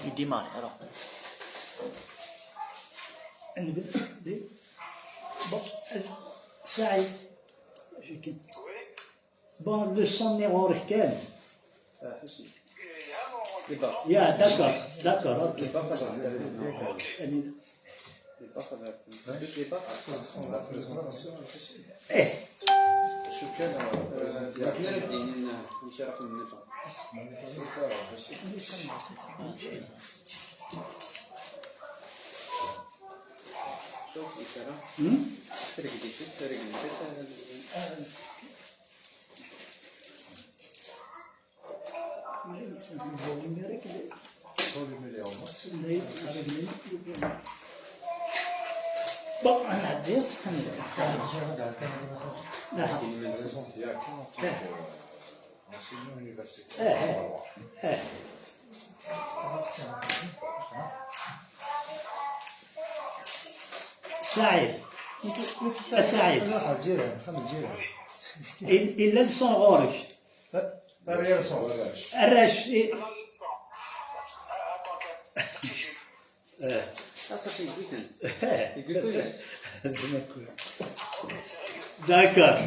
Il dit mal, alors. Bon, Saïd, bon, le son numéro quel? D'accord, ok. Bon, on a dit, enseignant universitaire. Saïd, Saïd, il a son rôle. الرش D'accord.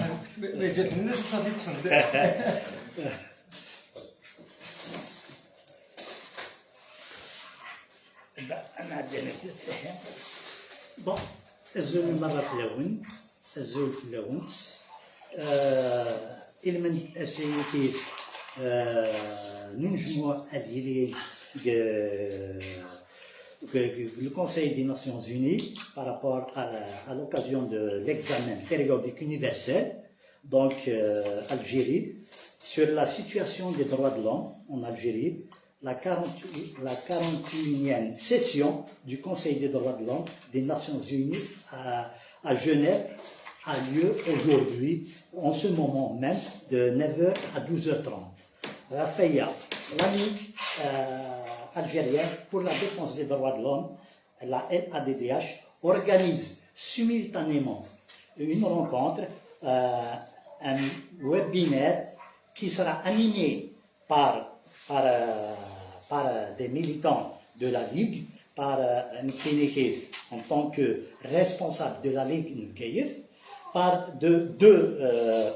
Bon, الزول مرة في اللون، الزول في اللون، إلمن أسيتي نجمع أديري le Conseil des Nations Unies par rapport à l'occasion de l'examen périodique universel, donc Algérie, sur la situation des droits de l'homme en Algérie, la 41e session du Conseil des droits de l'homme des Nations Unies à Genève a lieu aujourd'hui, en ce moment même, de 9h à 12h30. Rafaya, l'AMIC algérienne pour la défense des droits de l'homme, la LADDH, organise simultanément une rencontre, un webinaire qui sera animé par des militants de la Ligue, par Nkénékez en tant que responsable de la Ligue Nkénékez, par deux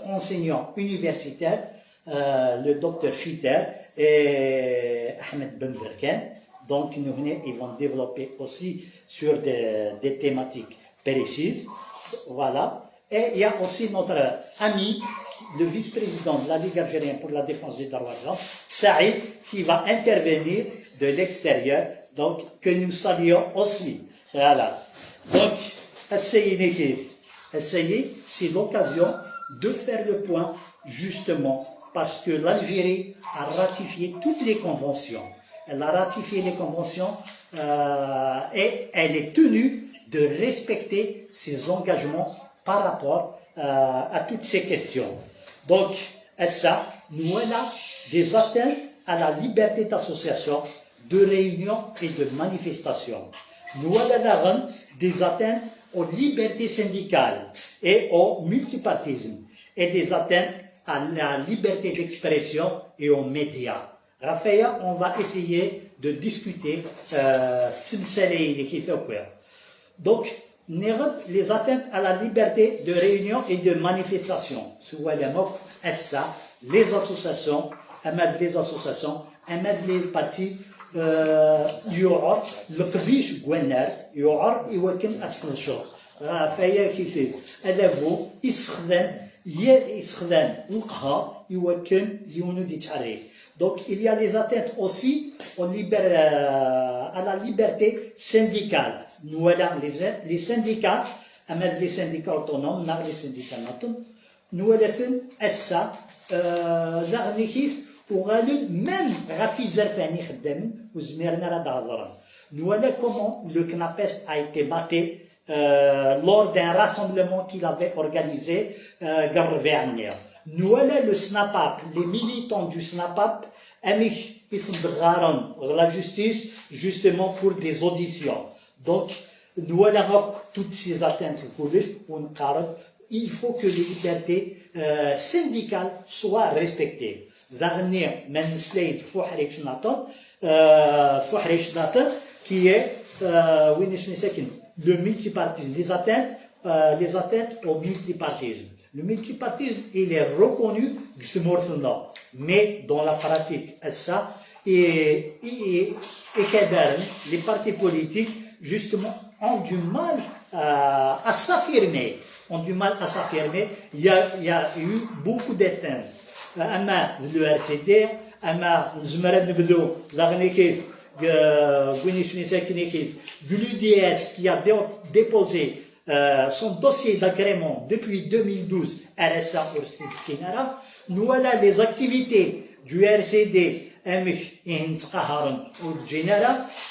enseignants universitaires, le docteur Chiter et Ahmed Ben Berken. Donc, ils vont développer aussi sur des thématiques précises. Voilà. Et il y a aussi notre ami, le vice-président de la Ligue algérienne pour la défense des droits de l'homme, Saïd, qui va intervenir de l'extérieur, donc que nous saluons aussi. Voilà. Donc, essayez, c'est l'occasion de faire le point, justement, parce que l'Algérie a ratifié toutes les conventions. Elle a ratifié les conventions et elle est tenue de respecter ses engagements par rapport à toutes ces questions. Donc, ça, nous avons des atteintes à la liberté d'association, de réunion et de manifestation. Nous avons des atteintes aux libertés syndicales et au multipartisme et des atteintes à la liberté d'expression et aux médias. Raphaël, on va essayer de discuter donc, les atteintes à la liberté de réunion et de manifestation. Les associations, les partis, يعر لقبيش قوانار يعر يوكن أتقنشو فهي كيف أدفو يسخدم وقها يوكن يونو دي تحري. Donc il y a les atteintes aussi à la liberté syndicale. Nous avons les syndicats, les syndicats autonomes, les syndicats autonomes. Nous avons ça, وغالب même Rafi Zerfani خدامين وزميرنا راه هضران. Nous voilà comment le CNAPES a été maté lors d'un rassemblement qu'il avait organisé Garveania. Nous voilà le SNAPAP, les militants du SNAPAP, ils sont de la justice justement pour des auditions. Donc nous voilà toutes ces atteintes il faut que les libertés syndicales soient respectées. Fouhrish Data, qui est le multipartisme, les atteintes au multipartisme. Le multipartisme, il est reconnu, mais dans la pratique, ça, et les partis politiques, justement, ont du mal à s'affirmer. Il y a eu beaucoup d'atteintes. Le RCD, l'UDS qui a déposé son dossier d'agrément depuis 2012, RSA nous voilà les activités du RCD, nous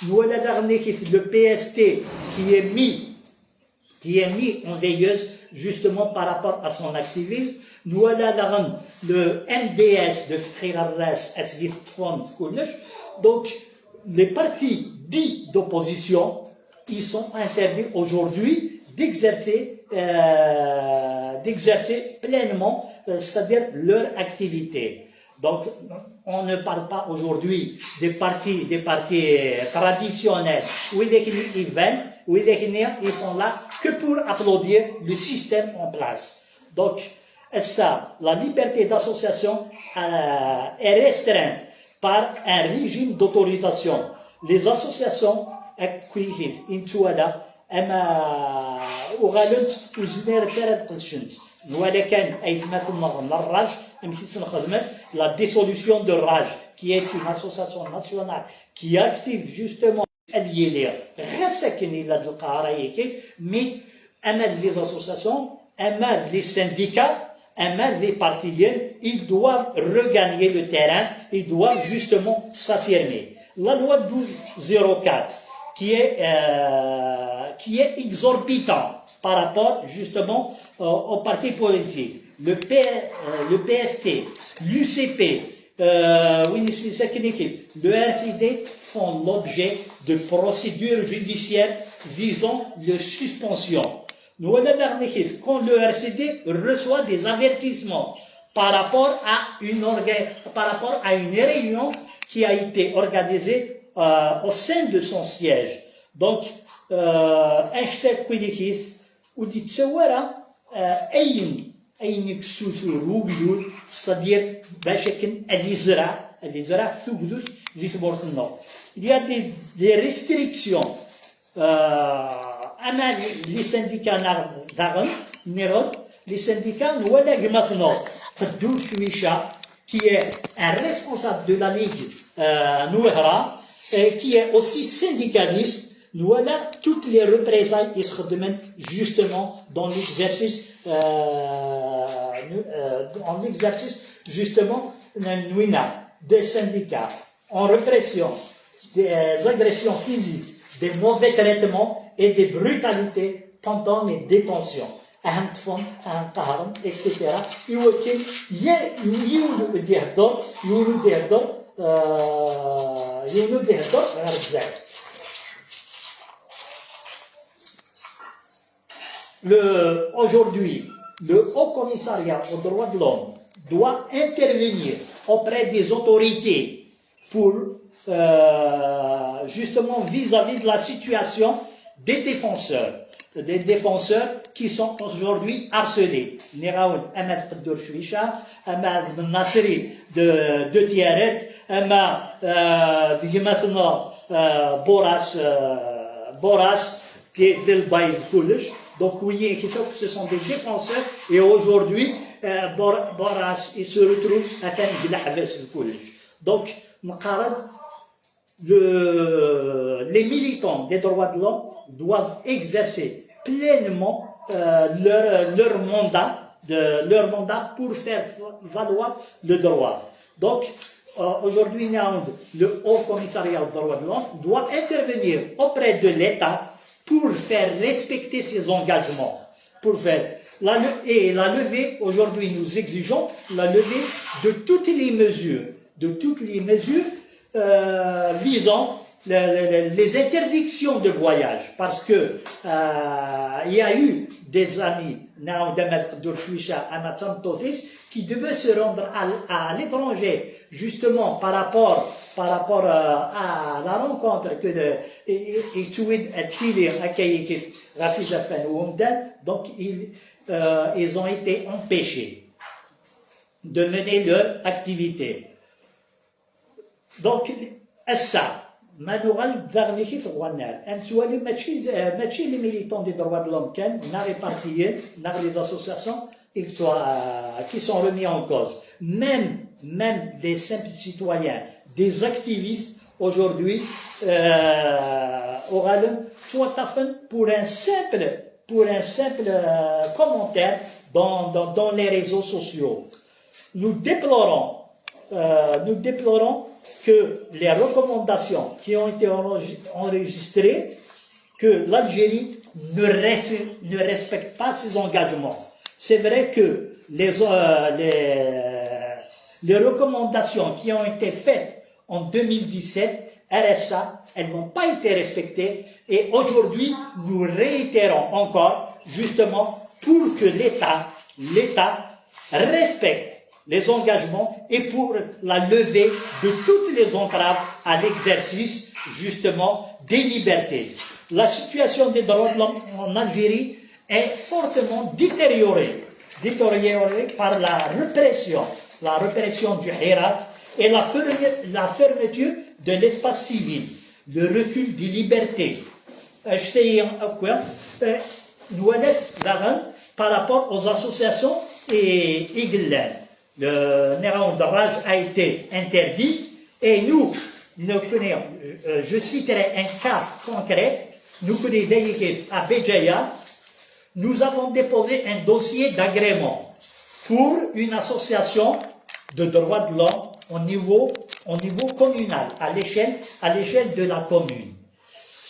voilà le PST qui est mis en veilleuse justement par rapport à son activisme. Nous voilà le MDS de Ftrigarras, donc les partis dits d'opposition, ils sont interdits aujourd'hui d'exercer pleinement, c'est-à-dire leur activité. Donc, on ne parle pas aujourd'hui des partis traditionnels où ils sont là que pour applaudir le système en place. Donc, ça, la liberté d'association est restreinte par un régime d'autorisation. Les associations la dissolution de Raj, qui est une association nationale qui active justement mais les associations, les syndicats, les partis, ils doivent regagner le terrain, ils doivent justement s'affirmer. La loi 1204, qui est exorbitant par rapport justement aux partis politiques, le PST, l'UCP, le RCD font l'objet de procédures judiciaires visant leur suspension. Quand le RCD reçoit des avertissements par rapport à une réunion qui a été organisée au sein de son siège. Donc, hashtag Quilikis, ou dit c'est-à-dire il y a des restrictions les syndicats qui est un responsable de la Ligue Nouhra et qui est aussi syndicaliste. Voilà toutes les représailles qui se demandent justement dans l'exercice justement des syndicats en répression des agressions physiques, des mauvais traitements et des brutalités pendant les détentions. Etc. Aujourd'hui, le Haut Commissariat aux droits de l'homme doit intervenir auprès des autorités pour justement vis-à-vis de la situation des défenseurs qui sont aujourd'hui harcelés. Niraoud Ahmed Qaddour Chouicha, Ahmed Nasri de Tiaret, Boras, qui est del Baïd Koulish. Donc, oui, ce sont des défenseurs, et aujourd'hui, Boras, il se retrouve à faire de la Koulish. Donc, les militants des droits de l'homme doivent exercer pleinement leur mandat pour faire valoir le droit. Donc, aujourd'hui, le Haut Commissariat aux droits de l'homme doit intervenir auprès de l'État pour faire respecter ses engagements, pour faire la levée. Aujourd'hui, nous exigeons la levée de toutes les mesures visant les interdictions de voyage, parce que il y a eu des amis qui devaient se rendre à l'étranger justement par rapport par rapport à la rencontre que Étude à Chili, à Kayiki, Rafid Afan ou Omdan, donc ils ont été empêchés de mener leur activité. Donc, ça, manuel d'arnichis rouanal. Un tuali machi les militants des droits de l'homme n'a les partis, n'a les associations qui sont remis en cause. Même des simples citoyens, des activistes aujourd'hui, pour un simple commentaire dans les réseaux sociaux. Nous déplorons que les recommandations qui ont été enregistrées, que l'Algérie ne respecte pas ses engagements. C'est vrai que les recommandations qui ont été faites en 2017, RSA, elles n'ont pas été respectées et aujourd'hui, nous réitérons encore, justement, pour que l'État respecte les engagements et pour la levée de toutes les entraves à l'exercice, justement, des libertés. La situation des droits de l'homme en Algérie est fortement détériorée par la répression du Hirak et la fermeture de l'espace civil, le recul des libertés. Par rapport aux associations et Iglen. Le néant de rage a été interdit et nous connaissons, je citerai un cas concret, nous connaissons à Béjaïa, nous avons déposé un dossier d'agrément pour une association de droits de l'homme au niveau communal, à l'échelle de la commune.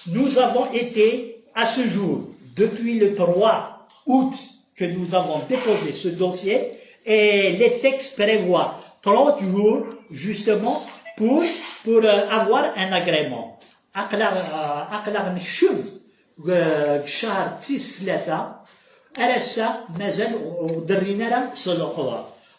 Nous avons été, à ce jour, depuis le 3 août que nous avons déposé ce dossier, et les textes prévoient 30 jours, justement, pour avoir un agrément.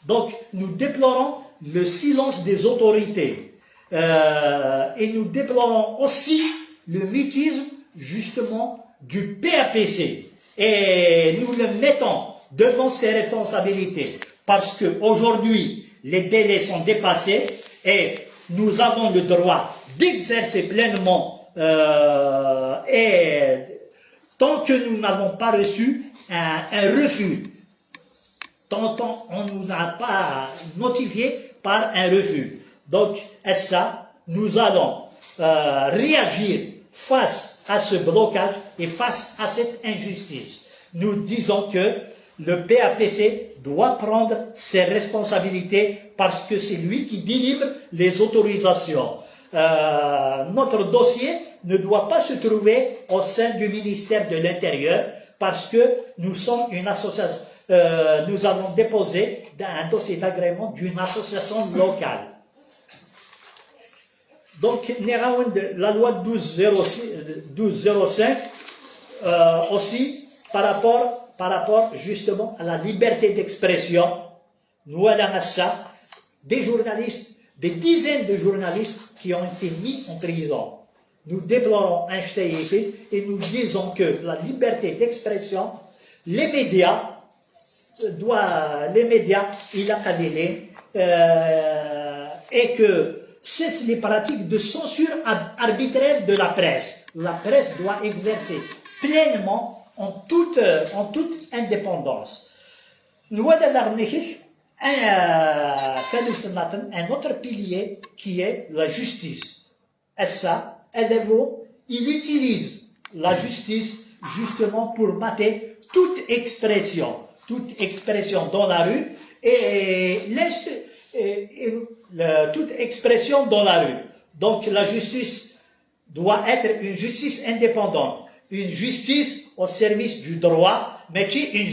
Donc, nous déplorons le silence des autorités. Et nous déplorons aussi le mutisme, justement, du PAPC. Et nous le mettons devant ses responsabilités. Parce qu'aujourd'hui, les délais sont dépassés et nous avons le droit d'exercer pleinement et tant que nous n'avons pas reçu un refus, tant on ne nous a pas notifié par un refus. Donc, ça, nous allons réagir face à ce blocage et face à cette injustice. Nous disons que le PAPC doit prendre ses responsabilités parce que c'est lui qui délivre les autorisations. Notre dossier ne doit pas se trouver au sein du ministère de l'Intérieur parce que nous sommes une association. Nous avons déposé un dossier d'agrément d'une association locale. Donc, la loi 1205 aussi par rapport justement à la liberté d'expression, nous avons ça, des journalistes, des dizaines de journalistes qui ont été mis en prison. Nous déplorons un ch'taïfi et nous disons que la liberté d'expression, les médias, il a cadélé, et que cessent les pratiques de censure arbitraire de la presse. La presse doit exercer pleinement en toute indépendance. Nous avons un autre pilier qui est la justice. Et ça, il utilise la justice justement pour mater toute expression dans la rue et toute expression dans la rue. Donc la justice doit être une justice indépendante, une justice au service du droit, mais une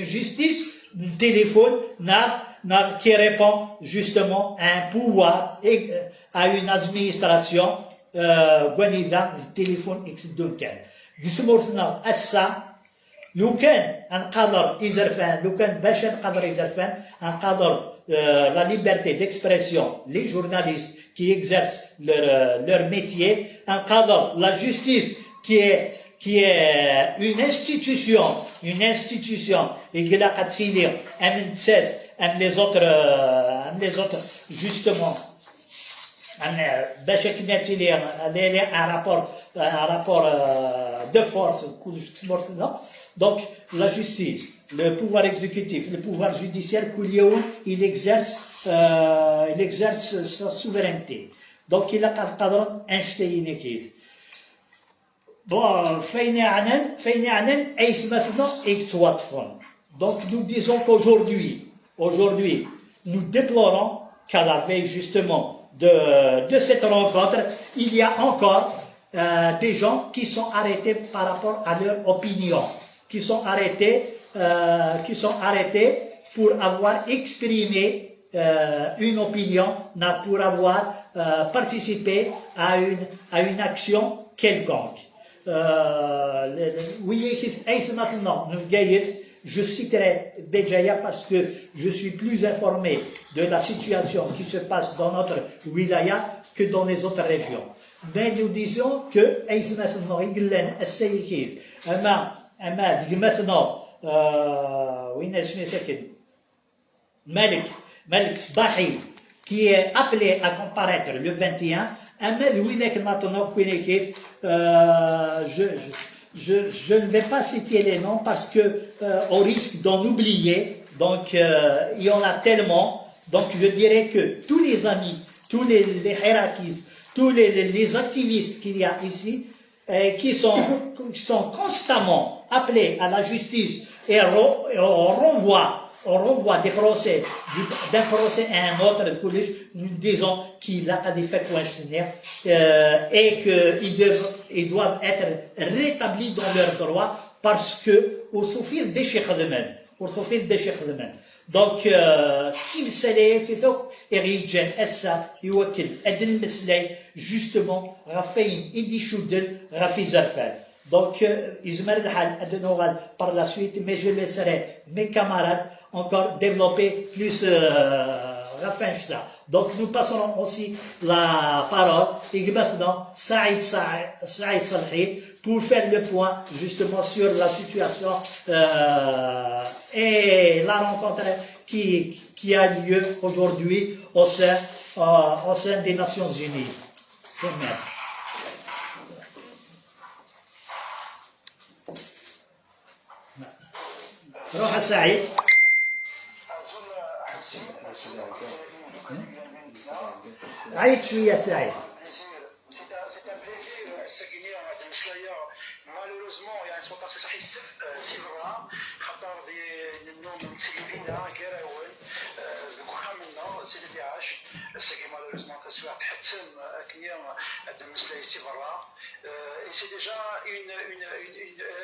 justice téléphone qui répond justement à un pouvoir et à une administration téléphone exdunkan. جسمورنا أسا لو كان نقدر إزرفان لو كان باش نقدر إزرفان نقدر la liberté d'expression, les journalistes qui exercent leur métier, un cadre, la justice qui est une institution, et qui l'a les autres, justement, un rapport de force, non? Donc, la justice, le pouvoir exécutif, le pouvoir judiciaire, il exerce sa souveraineté. Donc, il a un cadre Einstein. Bon, donc nous disons qu'aujourd'hui, nous déplorons qu'à la veille justement de cette rencontre, il y a encore des gens qui sont arrêtés par rapport à leur opinion, qui sont arrêtés pour avoir exprimé une opinion, pour avoir participé à une action quelconque. Je citerai Béjaïa parce que je suis plus informé de la situation qui se passe dans notre wilaya que dans les autres régions. Mais nous disons que Malik Sbahi, qui est appelé à comparaître le 21, je ne vais pas citer les noms parce que au risque d'en oublier, donc il y en a tellement, donc je dirais que tous les amis, tous les hirakis, tous les activistes qu'il y a ici, qui sont constamment appelés à la justice et on renvoie des procès, d'un procès à un autre, nous disons qu'il a des faits et qu'ils doivent être rétablis dans leurs droits parce que, au souffle des cheikhs eux-mêmes, donc, s'il s'est Erigen, Essa, Iwakil, Eden Mesley, justement, Raphaïn, Idi Choudel, Rafi Zarfal. Donc, Ismaël Al Adenoral par la suite, mais je laisserai mes camarades encore développer plus Rafinchla. Donc, nous passerons aussi la parole et maintenant Saïd Salhi pour faire le point justement sur la situation et la rencontre qui a lieu aujourd'hui au sein des Nations Unies. Merci. روح سعيد عيد شوية سعيد malheureusement il y a une situation صحيح سيفرا خطر النوم متسلفين كيراول كوخا منا سيدي داعش سكي malheureusement تسوى حتم كنيا المسلاي سيفرا et c'est déjà une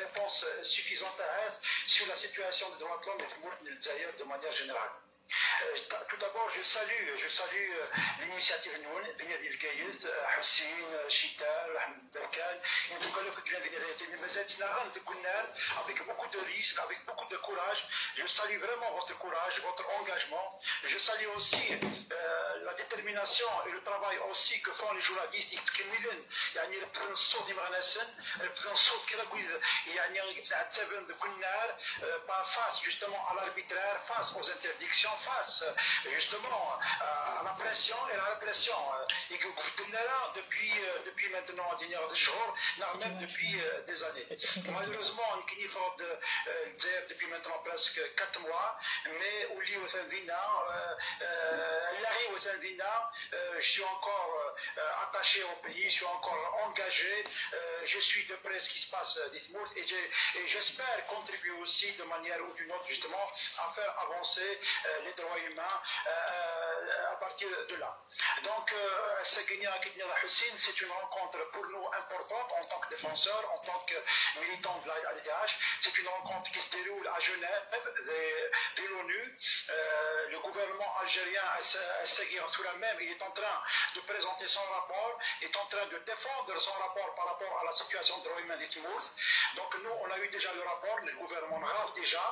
réponse suffisante sur la situation des droits de l'homme et de manière générale. Tout d'abord, je salue l'initiative Noun, Benyadil Gaïs, Hussein, Chital, Ahmed Berkan, et tout cas, qui vient de avec beaucoup de risques, avec beaucoup de courage. Je salue vraiment votre courage, votre engagement. Je salue aussi la détermination et le travail aussi que font les journalistes. يعني يبقى الصوت يمغنسن يبقى الصوت كذا كذا يعني يتعتبن كنار face justement à l'arbitraire, face aux interdictions, face justement à la pression et la répression et que vous là depuis maintenant des jours, même depuis des années. Malheureusement, depuis maintenant presque 4 mois, mais au lieu je suis encore attaché au pays, je suis encore engagé, je suis de près ce qui se passe d'Ithmout et j'espère contribuer aussi de manière ou d'une autre justement à faire avancer les droits humains à partir de là. Donc, c'est une rencontre pour nous importante en tant que défenseurs, en tant que militants de l'ADH. C'est une rencontre qui se déroule à Genève de l'ONU. Le gouvernement algérien, il est en train de présenter son rapport, est en train de défendre son rapport par rapport à la situation des droits humains d'Ithmout. Donc nous, on a eu déjà le rapport, le gouvernement RAF déjà.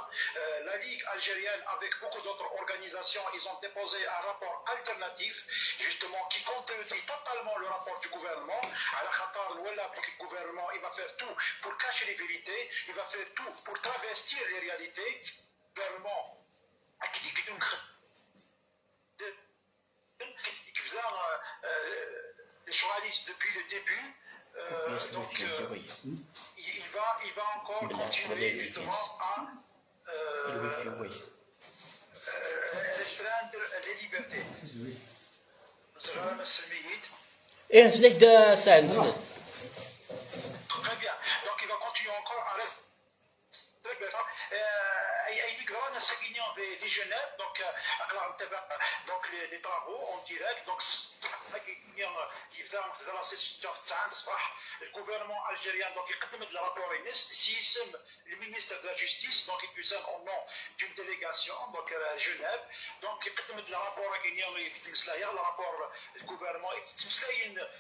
La Ligue algérienne, avec beaucoup d'autres organisations, ils ont déposé un rapport alternatif, justement, qui contredit totalement le rapport du gouvernement. À la Qatar, le gouvernement, il va faire tout pour cacher les vérités, il va faire tout pour travestir les réalités. Le gouvernement, qui dit que nous les journalistes depuis le début, donc il va encore continuer justement à restreindre les libertés. ايه سلك ده سعد سلك Très bien. Donc il va continuer encore à rester. Il grande réunion de Genève, donc les travaux en direct. Donc dans la session le gouvernement algérien donc il قدم le rapport le ministre de la Justice, donc il présente au nom d'une délégation donc à Genève, donc il قدم le rapport le rapport du gouvernement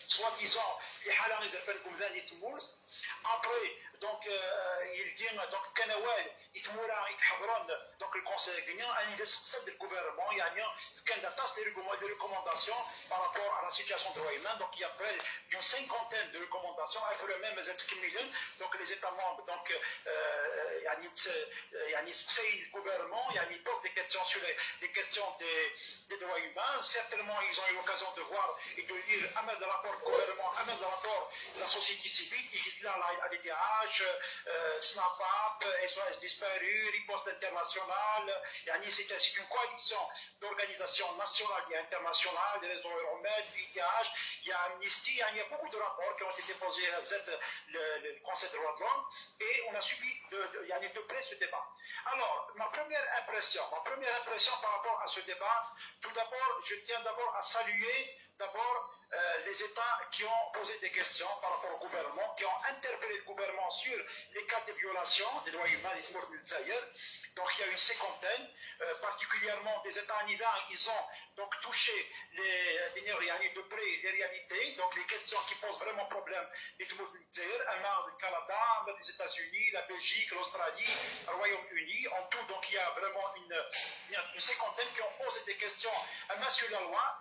soi-disant les حالة يزرفن كمذان يتموز. Après, donc, il dit donc Kanawal, donc le conseil guinéen a investissé le gouvernement, il y a des recommandations par rapport à la situation de droits humains. Donc, il y a près d'une cinquantaine de recommandations, donc les États membres, donc, il y a le gouvernement, il pose des questions sur les questions des droits humains. Certainement, ils ont eu l'occasion de voir et de lire un le rapport du gouvernement, un le rapport de la société civile, qui dit là, ADTH, SNAPAP, SOS disparu, Riposte internationale. C'est une coalition d'organisations nationales et internationales, des réseaux Euromed, FIDH, il y a Amnesty, il y a beaucoup de rapports qui ont été posés à le Conseil des droits de l'homme et on a suivi de près ce débat. Alors, ma première impression par rapport à ce débat, tout d'abord, je tiens d'abord à saluer les États qui ont posé des questions par rapport au gouvernement, qui ont interpellé le gouvernement sur les cas de violation des droits humains des morts militaires. Donc il y a une cinquantaine, particulièrement des États anidins, ils ont donc touché de près les réalités, donc les questions qui posent vraiment problème des morts militaires, le Canada, les États-Unis, la Belgique, l'Australie, le Royaume-Uni, en tout, donc il y a vraiment une cinquantaine qui ont posé des questions sur la loi,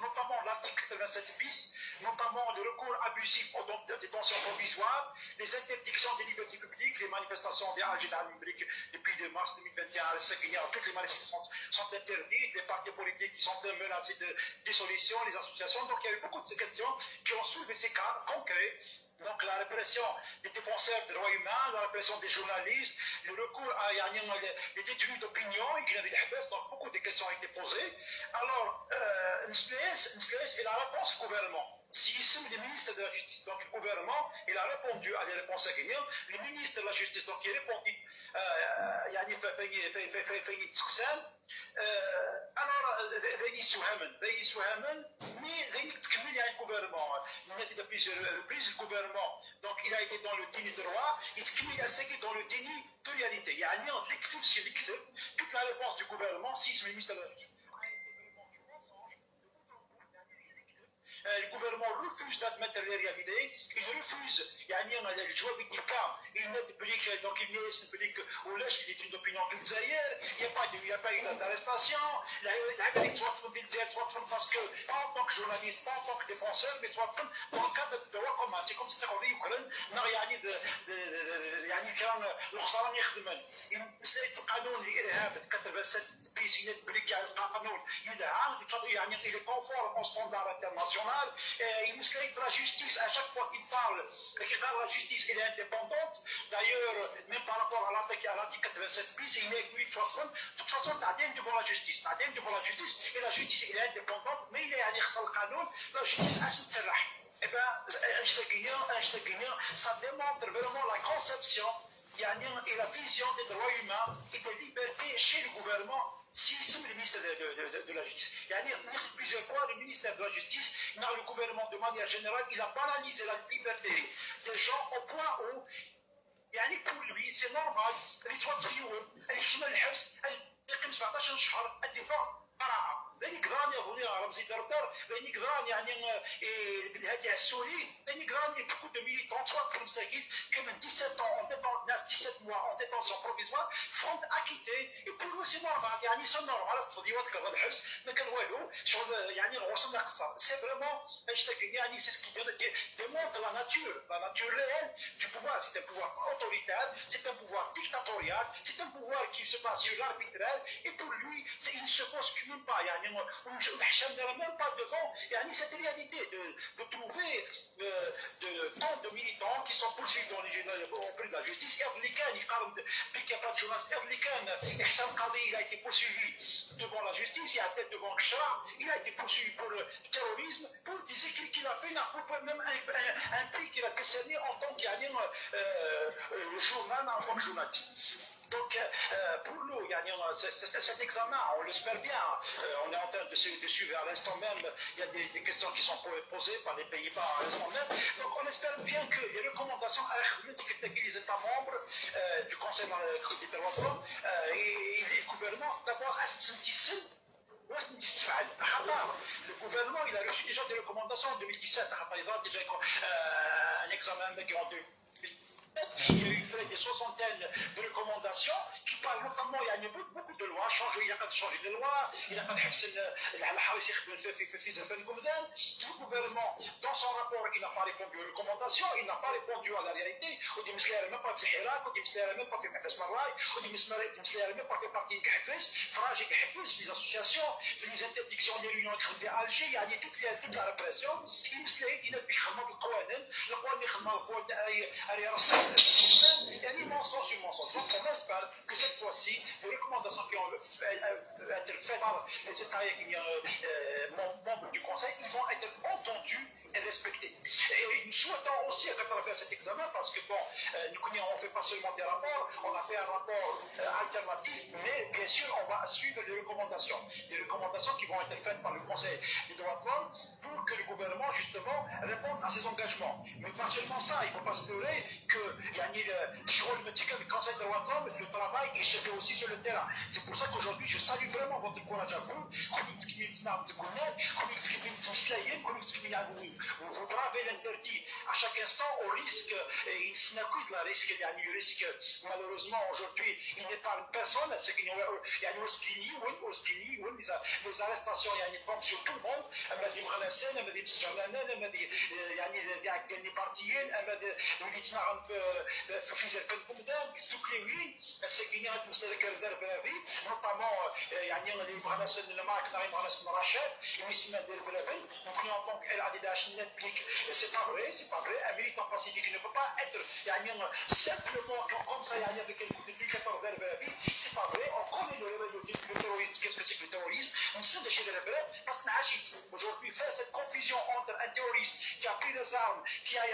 notamment l'article 87 bis, notamment le recours abusif aux détentions provisoires, les interdictions des libertés publiques, les manifestations des Al-Jida depuis le mars 2021 à Guinée, toutes les manifestations sont interdites, les partis politiques qui sont menacés de dissolution, les associations. Donc il y a eu beaucoup de ces questions qui ont soulevé ces cas concrets. Donc la répression des défenseurs des droits humains, la répression des journalistes, le recours à les détenus d'opinion, donc beaucoup de questions ont été posées. Alors, Nsles et la réponse du gouvernement. Si le ministre de la Justice, donc le gouvernement, il a répondu à des réponses guinéennes, le ministre de la Justice, donc il répondit, alors, mais il gouvernement, le gouvernement, donc il a été dans le déni de droit, il a dans le déni de réalité. Il y a un lien toute la réponse du gouvernement, si le ministre de la Justice. Le gouvernement refuse d'admettre les réalités, il refuse, il y a un joueur du cas, il ne publique, donc il y a une publique où là, il est une opinion du Zaïre, il n'y a pas eu d'arrestation, l'Amérique soit parce que, pas en tant que journaliste, pas en tant que défenseur, mais soit dans le cadre de droit commun. C'est comme si c'était en Ukraine, كان الخسران يخدمن مسألة القانون الإرهاب 87 بيسينات بليك على القانون يعني il est conforme au standard international. مسألة la justice, à chaque fois qu'il parle, la justice elle est indépendante. D'ailleurs, même par rapport à l'article 87 bis, il est de toute façon, تعدين devant la justice, تعدين devant la justice, et la justice elle est indépendante, mais il est يعني خسر القانون, la justice elle تسرح. Eh bien, ça démontre vraiment la conception et la vision des droits humains et des libertés chez le gouvernement, si c'est le ministère de la Justice. Plusieurs fois, le ministère de la Justice, le gouvernement de manière générale, il a banalisé la liberté des gens au point où, pour lui, c'est normal, il soit triou, il يحبس الحبس, يقيم 17 شهر الدفاع براءة. لاني كذاني اغنية رمزي دردر لاني كذاني يعني بالهادي السوري لاني كذاني beaucoup de militants soit comme ça qui comme 17 ans en détention 17 mois en détention provisoire sont acquittés et pour nous c'est normal يعني c'est normal الصديوات كذا الحبس ما كان والو شغل يعني الغصن قصر c'est vraiment يعني c'est ce qui démontre la nature réelle du pouvoir. C'est un pouvoir autoritaire, c'est un pouvoir dictatorial, c'est un pouvoir qui se base sur l'arbitraire et pour lui il ne se bouscule même pas يعني même pas devant يعني cette réalité de trouver tant de militants qui sont poursuivis auprès de la justice. Erdogan يقارن بكافة الجورناليست Erdogan Ihsan Qadi il a été poursuivi devant la justice, il a été devant Kshra, il a été poursuivi pour le terrorisme, pour des écrits qu'il a fait, même un prix qu'il a décerné en tant que journal, en tant que journaliste. Donc, pour nous, cet examen, on l'espère bien, on est en train de suivre à l'instant même, il y a des questions qui sont posées par les Pays-Bas à l'instant même. Donc, on espère bien que les recommandations les États membres du Conseil des droits de l'homme et les gouvernements, d'abord, le gouvernement il a reçu déjà des recommandations en 2017, il a déjà un examen en 2017. Il y a eu près de soixantaine de recommandations qui parlent notamment, il y a beaucoup de lois, il a changé de loi, il a le gouvernement, dans son rapport, il n'a pas répondu aux recommandations, il n'a pas répondu à la réalité, il dit qu'il n'a même pas fait Hirak, il dit qu'il n'a même pas fait Mahfaz Marraï, il dit qu'il n'a même pas fait partie de Gahfez, Frage et Gahfez, les associations, les interdictions des réunions de Alger, il y a toute la répression, il dit qu'il n'a pas fait le Qouanen, يعني mensonge sur mensonge. Donc on espère que cette fois-ci, les recommandations qui ont été faites par les États membres du Conseil, ils vont être entendus et respectés. Et nous souhaitons aussi à travers cet examen, parce que bon, nous on ne fait pas seulement des rapports, on a fait un rapport alternatif, mais bien sûr on va suivre les recommandations qui vont être faites par le Conseil des droits de l'homme pour que le gouvernement justement réponde à ses engagements. Mais pas seulement ça, il ne faut pas se leurrer que le Conseil des droits de l'homme, le travail, il se fait aussi sur le terrain. C'est pour ça qu'aujourd'hui, je salue vraiment votre courage à vous. Vous bravez l'interdit à chaque instant au risque, et il risque, malheureusement, aujourd'hui, il n'épargne personne. Les arrestations, tombent sur tout le monde. في زرفة البلدان تكليوين السكينات مستذكر الدربلافي notamment يعني اللي يبغى ناس اللي معك يبغى ناس رشاد يسمى الدربلافي ممكن en tant qu'elle a des dash n'implique c'est pas vrai un militant pacifique ne peut pas être يعني simplement comme ça يعني avec un coup de éducateur derbelavي c'est pas vrai on connaît le terrorisme qu'est-ce que c'est que le terrorisme on sait de chez derbelavي parce que aujourd'hui faire cette confusion entre un terroriste qui a pris les armes qui a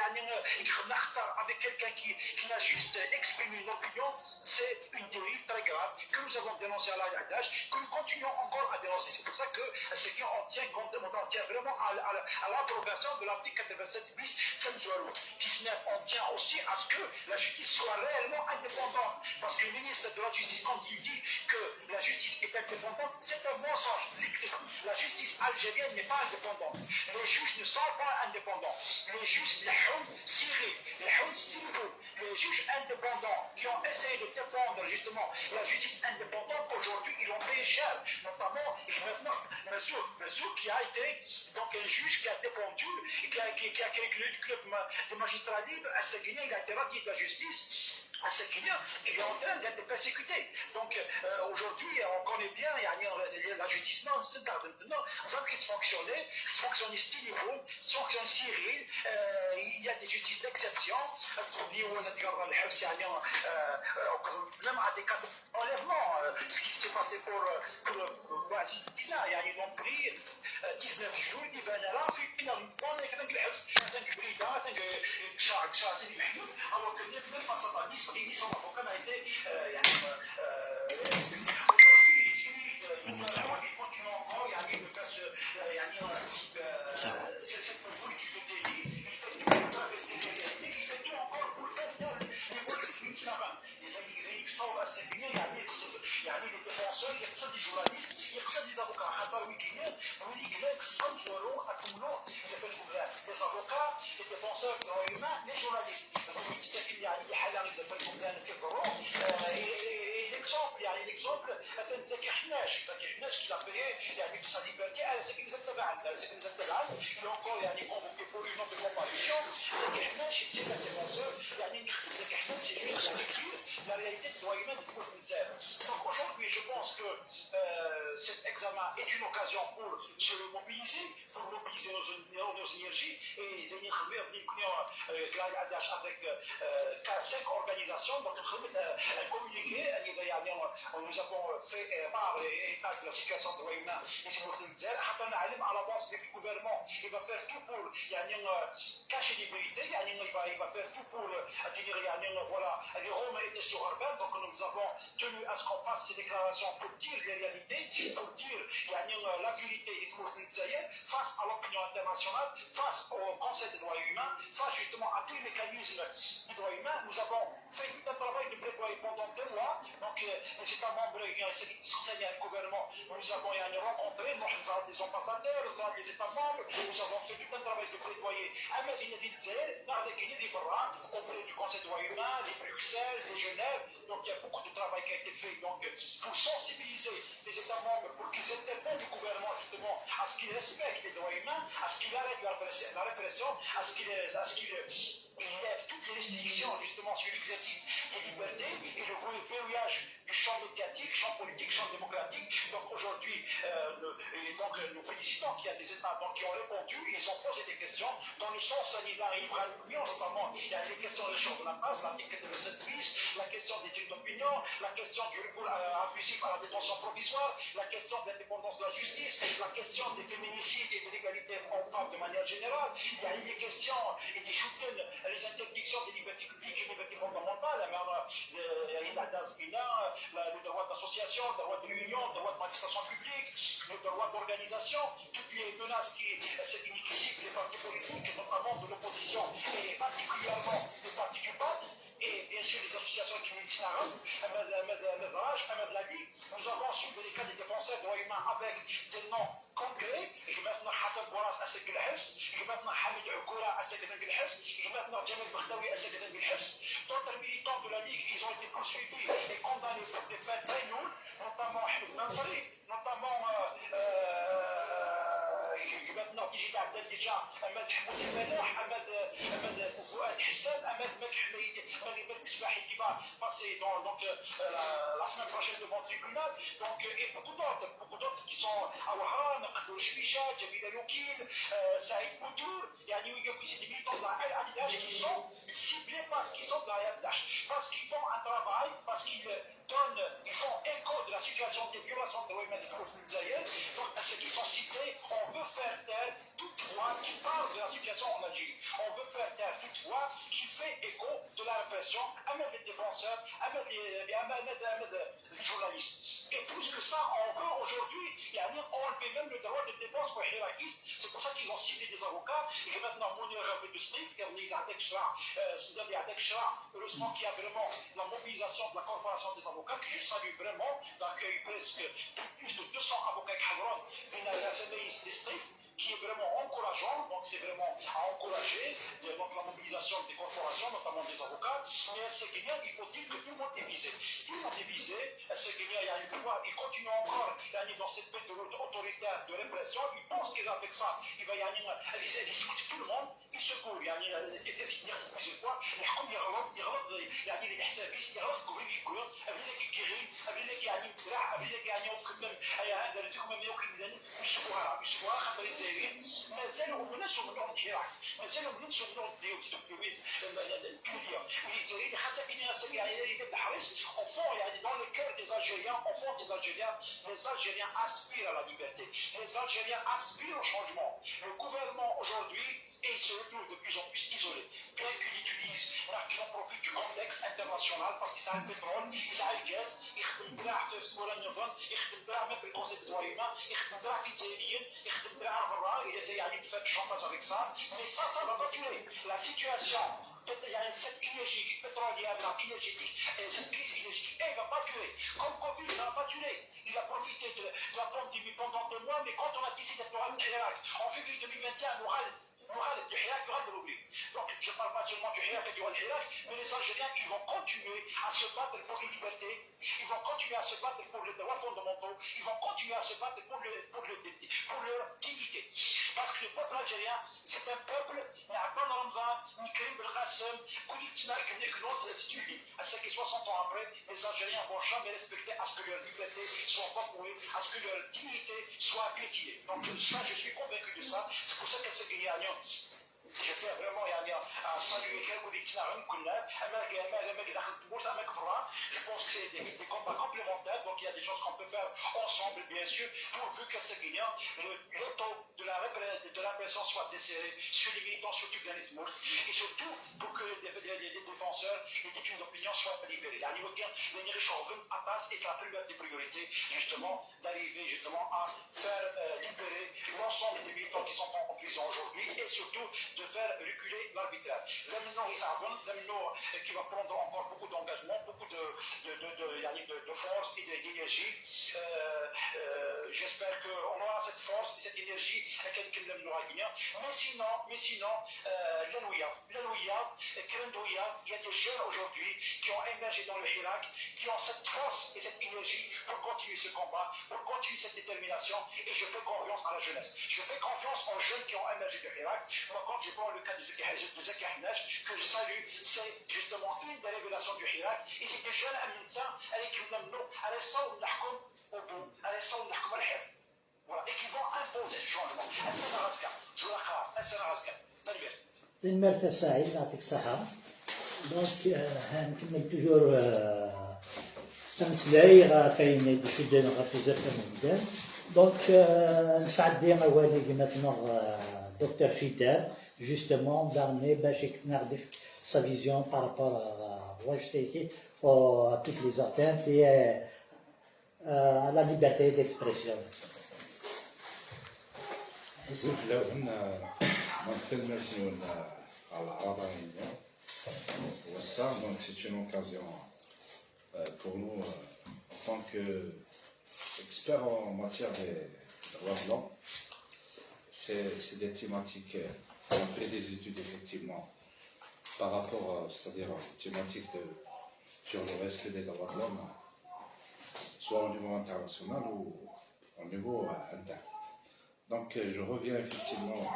avec quelqu'un qui n'a juste exprimé une opinion, c'est une dérive très grave que nous avons dénoncée à l'âge, que nous continuons encore à dénoncer. C'est pour ça que on tient vraiment à l'abrogation de l'article 87 bis on tient aussi à ce que la justice soit réellement indépendante. Parce que le ministre de la Justice, quand il dit que la justice est indépendante, c'est un mensonge. La justice algérienne n'est pas indépendante. Les juges ne sont pas indépendants. Les juges, les juges indépendants qui ont essayé de défendre justement la justice indépendante, aujourd'hui ils ont payé cher, notamment Messour qui a été donc un juge qui a défendu et qui a créé le club des magistrats libres à Seguinien, il a été radié de la justice. À Seguinien, il est en train d'être persécuté. Donc aujourd'hui, on connaît bien la justice, non, c'est maintenant, ça qui fonctionne style niveau, fonctionne civil, il y a des justices d'exception, même à des cas d'enlèvement, ce qui s'est passé pour Boazidina, ils ont pris 19 jours, ils viennent là, puis alors que même face à ni son avocat n'a été aujourd'hui, il continue encore de faire cette politique de délit, il fait tout pour rester l'égalité, il fait tout encore pour faire les politiques les amis sont à Séville, il y a les défenseurs, il y a des journalistes, il y a des avocats, droits humains, les journalistes. l'exemple, زكي حناش qui l'a payé de sa liberté, c'est qui nous a et encore convoqué pour une autre comparution, زكي حناش c'est un défenseur, زكي حناش c'est juste à décrire la réalité des droits humains du peuple militaire. Donc aujourd'hui, je pense que cet examen est une occasion pour se mobiliser, pour mobiliser nos énergies et venir avec 5 organisations. Donc un communiqué, nous avons fait part état de la situation des droits humains et du peuple militaire. À la base du gouvernement, il va faire tout pour cacher les vérités, il va faire tout pour dire voilà, les Roms étaient sur Arbel, donc nous avons tenu à ce qu'on fasse ces déclarations pour dire les réalités, pour dire la vérité du peuple militaire face à l'opinion internationale, face au Conseil des droits humains, face justement à tous les mécanismes des droits humains. Nous avons fait tout un travail de plaidoyer pendant 2 mois, donc les États membres le gouvernement, nous avons rencontré les ambassadeurs, les États membres, nous avons fait tout un travail de plaidoyer à Medina auprès du Conseil des droits humains, de Bruxelles, de Genève. Donc il y a beaucoup de travail qui a été fait pour sensibiliser les États membres pour qu'ils interpellent le gouvernement justement à ce qu'il respecte les droits humains, à ce qu'il arrête la répression, à ce qu'il lève toutes les restrictions justement sur l'exercice des libertés et le verrouillage du champ médiatique, champ politique, champ démocratique. Donc aujourd'hui, nous félicitons qu'il y a des États qui ont répondu, ils ont posé des questions dans le sens sanitaire et l'Union notamment. Il y a des questions de l'échange de la passe, l'article 7 bis, la question des études d'opinion, la question du recours abusif à la détention provisoire, la question de l'indépendance de la justice, la question des féminicides et de l'égalité hommes-femmes de manière générale. Il y a eu des questions et des soutiennent les interdictions des libertés publiques et des libertés fondamentales, le droit d'association, le droit de réunion, le droit de manifestation publique, le droit d'organisation, toutes les menaces qui ciblent les partis politiques, notamment de l'opposition et particulièrement des partis du PAT. Et bien sûr les associations qui militent la Ligue. Nous avons suivi les cas des défenseurs des droits humains avec des noms concrets. مثلا حسن بوراس أسد الحبس، مثلا حميد عكورة أسد الحبس، مثلا جمال بختاوي أسد الحبس. D'autres militants de la Ligue, ils ont été poursuivis et condamnés pour des faits très lourds, notamment Ahmed Nansari, notamment maintenant Digital Abdel Déjà, Ahmed Hamoud Falah, Ahmed Fouad Hassan, Ahmed Malik Sbahi qui va passer la semaine prochaine devant le tribunal. Donc, et beaucoup d'autres qui sont à Ouahan, Abdel Chouicha, Jamil Aloukil, Saïd Boutour, il y a des militants de la Al-Adash qui sont ciblés parce qu'ils sont de la Al-Adash, parce qu'ils font un travail, parce qu'ils font écho de la situation des violations de l'OMS et de l'Oufnizaïen. Donc, ceux qui sont ciblés, on veut faire taire toute voix qui parle de la situation en Algérie. On veut faire taire toute voix qui fait écho de la répression, à mettre les défenseurs, à mettre les journalistes. Et plus que ça, on veut aujourd'hui enlever même le droit de défense pour les hiérarchistes. C'est pour ça qu'ils ont ciblé des avocats. Et maintenant, Mounir Rabbi de Snif, heureusement qu'il y a vraiment la mobilisation de la corporation des avocats, que je salue vraiment, d'accueillir presque plus de 200 avocats qui viennent à la famille des Snif, qui est vraiment encourageant, donc c'est vraiment à encourager donc la mobilisation des corporations, notamment des avocats. Mais à Séguénia, il faut dire que tout le monde est visé. Tout le monde est visé. À Séguénia, il y a une pouvoir, il continue encore dans cette fête de autoritaire de répression. Il pense qu'avec ça, il va écouter tout le monde. Il secoue, il définir plusieurs fois. يغلط الحسابيس يغلط كوفيد يقول أبيلك الكيرين أبيلك مدرع أبيلك وكذب هذا اللي تكون من يوكل مش بوها خطر الجايين ما زالوا منسوا من نوع الحراك ما زالوا منسوا من نوع الديوت الجودية الجزائريين حتى إن يبدأ الحريص au fond dans le cœur des Algériens au fond des Algériens les Algériens aspirent à la liberté les Algériens aspirent au changement le gouvernement aujourd'hui et se retrouve de plus en plus isolé. Bien qu'il utilise, qu'il en profite du contexte international parce qu'ils ont le pétrole, ils ont le gaz, ils ont le drap في سبورة النظام، ils ont le drap même في الكونسيل des droits humains, ils ont le drap في الجزائريين, ils ont le drap في الرا, il essaie de faire du chantage avec ça, mais ça va pas tuer. La situation cette énergie pétrolière, énergétique, cette crise énergétique, elle ne va pas tuer. Comme Covid, ça ne va pas tuer. Il a profité de la pandémie pendant des mois, mais quand on a décidé de en février 2021, Donc je ne parle pas seulement du Hirak et du Hirak, mais les Algériens qui vont continuer à se battre pour les libertés, ils vont continuer à se battre pour les droits fondamentaux, ils vont continuer à se battre pour leur dignité. Parce que le peuple algérien, c'est un peuple, à ce que 60 ans après, les Algériens ne vont jamais respecter à ce que leur liberté soit bafouée, à ce que leur dignité soit piétinée. Donc ça, je suis convaincu de ça. C'est pour ça que c'est qu'il y a je tiens vraiment à saluer quelques dictionnaires je pense que c'est des combats complémentaires, donc il y a des choses qu'on peut faire ensemble, bien sûr, pourvu que ce qu'il y a, le taux de la répression soit desserré sur les militants, sur l'organisme, et surtout pour que les défenseurs, les détenus d'opinion soient libérés. Et c'est la première des priorités, justement, d'arriver justement à faire libérer l'ensemble des militants qui sont en prison aujourd'hui, et surtout de faire reculer l'arbitraire. L'Amno qui va prendre encore beaucoup d'engagement, beaucoup de force et d'énergie. J'espère qu'on aura cette force et cette énergie mais sinon, il y a des jeunes aujourd'hui qui ont émergé dans le Hirak, qui ont cette force et cette énergie pour continuer ce combat, pour continuer cette détermination, et je fais confiance à la jeunesse. Je fais confiance aux jeunes qui ont émergé du Hirak. Moi, quand je prends le cas de Zeki Hannach, que je salue, c'est justement une des révélations du Hirak, et c'est des jeunes qui voilà, et qui vont imposer le changement. المرثى سعيد يعطيك الصحة. دونك هنكمل توجور تمسلاي فاين يدخل غافيزر كمدان. دونك نسعد ديما والي maintenant docteur Chitter justement d'amener باش نعرف sa vision par rapport à Wajteki à toutes les atteintes et à la liberté d'expression. C'est une occasion pour nous, en tant qu'experts en matière des droits de l'homme. C'est des thématiques, on fait des études effectivement par rapport, c'est-à-dire aux thématiques sur le respect des droits de l'homme, soit au niveau international ou au niveau interne. Donc je reviens effectivement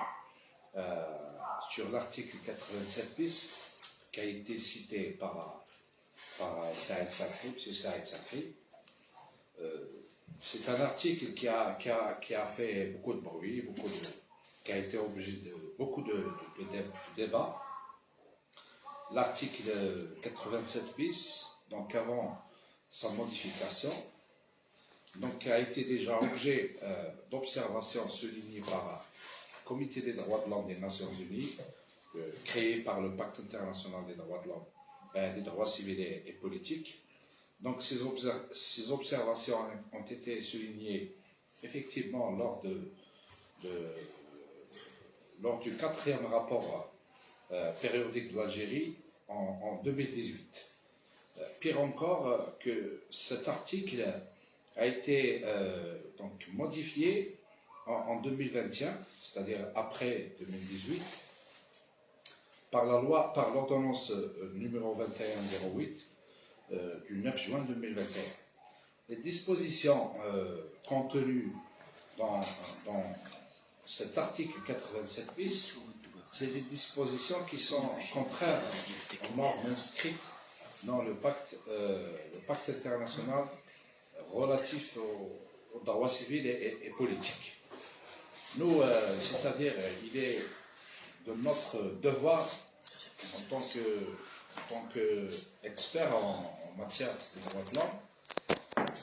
sur l'article 87 bis qui a été cité par Saïd Sarhi, M. Saïd Sarhi. C'est un article qui a fait beaucoup de bruit, qui a été objet de beaucoup de débats. L'article 87 bis, donc avant sa modification, donc a été déjà objet d'observation soulignée par le Comité des droits de l'homme des Nations Unies, créé par le Pacte international des droits de l'homme, des droits civils et politiques. Donc ces observations ont été soulignées effectivement lors du 4e rapport périodique de l'Algérie en 2018. Pire encore, que cet article a été donc modifié en 2021, c'est-à-dire après 2018, par l'ordonnance numéro 2108 du 9 juin 2021. Les dispositions contenues dans cet article 87 bis, c'est des dispositions qui sont contraires aux normes inscrites dans le pacte international relatif aux droits civils et politiques. Nous, c'est-à-dire, il est de notre devoir, en tant qu'expert en matière de droits de l'homme,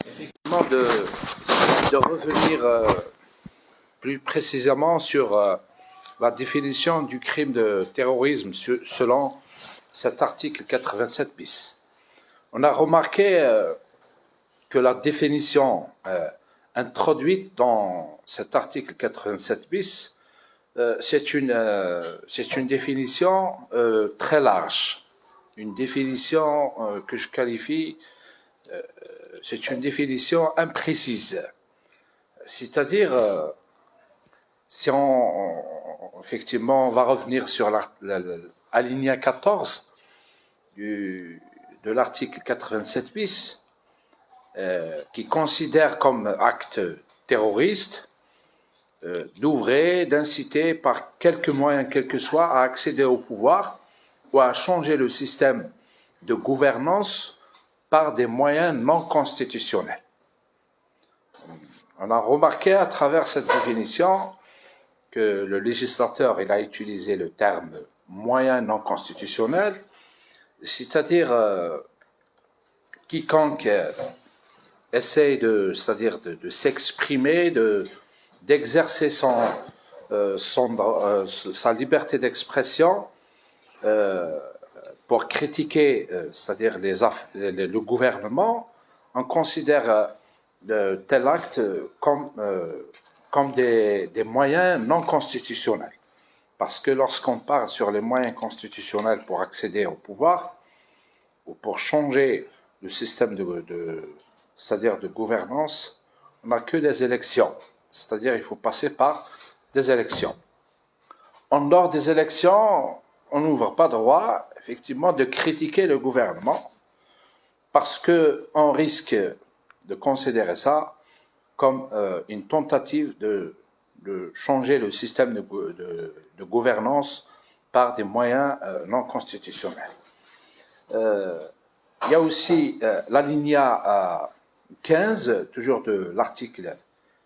effectivement de revenir plus précisément sur la définition du crime de terrorisme selon cet article 87 bis. On a remarqué que la définition introduite dans cet article 87 bis, c'est une définition très large, une définition que je qualifie, c'est une définition imprécise. C'est-à-dire, si on effectivement, on va revenir sur l'alinéa 14 de l'article 87 bis, qui considère comme acte terroriste d'ouvrir, d'inciter par quelque moyen quel que soit à accéder au pouvoir ou à changer le système de gouvernance par des moyens non constitutionnels. On a remarqué à travers cette définition que le législateur il a utilisé le terme moyen non constitutionnel, c'est-à-dire quiconque essaye c'est-à-dire de s'exprimer, d'exercer sa liberté d'expression pour critiquer, c'est-à-dire le gouvernement, on considère tel acte comme des moyens non constitutionnels. Parce que lorsqu'on parle sur les moyens constitutionnels pour accéder au pouvoir, ou pour changer le système c'est-à-dire de gouvernance, on n'a que des élections. C'est-à-dire il faut passer par des élections. En dehors des élections, on n'ouvre pas droit, effectivement, de critiquer le gouvernement, parce qu'on risque de considérer ça comme une tentative de changer le système de gouvernance par des moyens non constitutionnels. Il y a aussi l'alinéa 15, toujours de l'article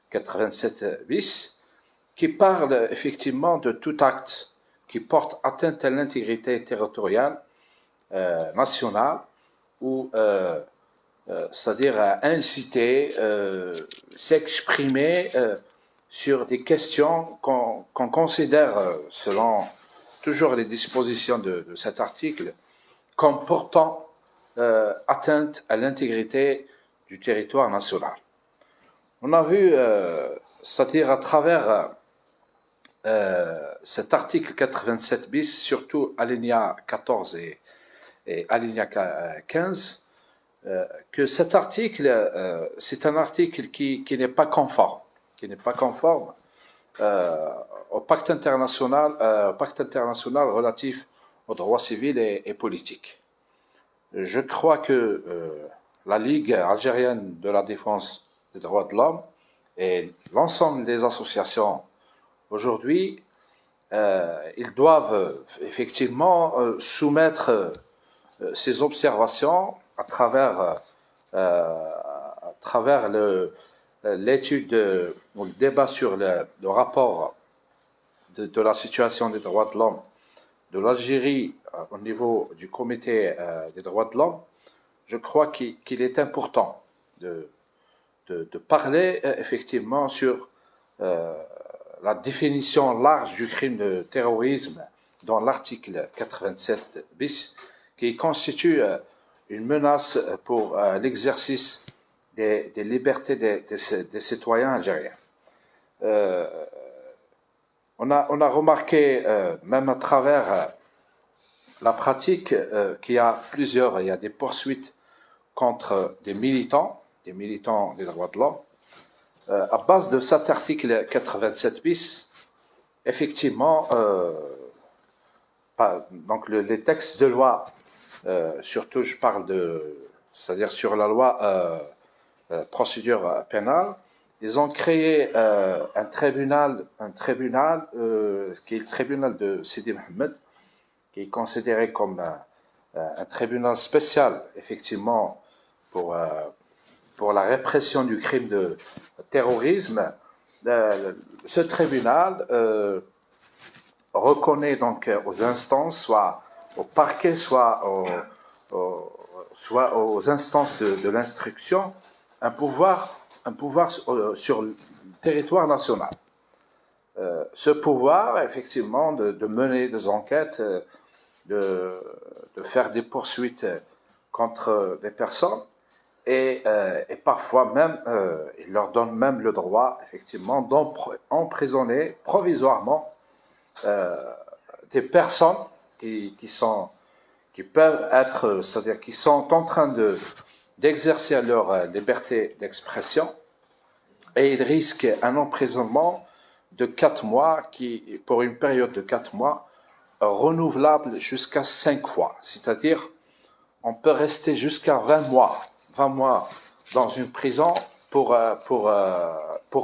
87 bis, qui parle effectivement de tout acte qui porte atteinte à l'intégrité territoriale nationale ou c'est-à-dire à inciter, s'exprimer sur des questions qu'on considère, selon toujours les dispositions de cet article, comme portant atteinte à l'intégrité du territoire national. On a vu, c'est-à-dire à travers cet article 87 bis, surtout alinéa 14 et alinéa 15, que cet article, c'est un article qui n'est pas conforme, au pacte international relatif aux droits civils et politiques. Je crois que la Ligue algérienne de la défense des droits de l'homme et l'ensemble des associations aujourd'hui, ils doivent effectivement soumettre ces observations à travers l'étude ou le débat sur le rapport de la situation des droits de l'homme de l'Algérie au niveau du comité des droits de l'homme. Je crois qu'il est important de parler effectivement sur la définition large du crime de terrorisme dans l'article 87 bis, qui constitue une menace pour l'exercice des libertés des citoyens algériens. On a remarqué, même à travers la pratique, qu'il y a il y a des poursuites contre des militants des droits de l'homme. À base de cet article 87 bis, effectivement, donc les textes de loi, surtout je parle c'est-à-dire sur la loi procédure pénale, ils ont créé un tribunal qui est le tribunal de Sidi Mohamed, qui est considéré comme un tribunal spécial, effectivement, pour la répression du crime de terrorisme. Ce tribunal reconnaît donc aux instances, soit au parquet, soit aux instances de l'instruction, un pouvoir sur le territoire national. Ce pouvoir, effectivement, de mener des enquêtes, de faire des poursuites contre des personnes, et parfois même, il leur donne même le droit, effectivement, d'emprisonner provisoirement des personnes qui peuvent être, c'est-à-dire qui sont en train d'exercer leur liberté d'expression, et ils risquent un emprisonnement de 4 mois, pour une période de 4 mois, renouvelable jusqu'à 5 fois. C'est-à-dire, on peut rester jusqu'à 20 mois dans une prison pour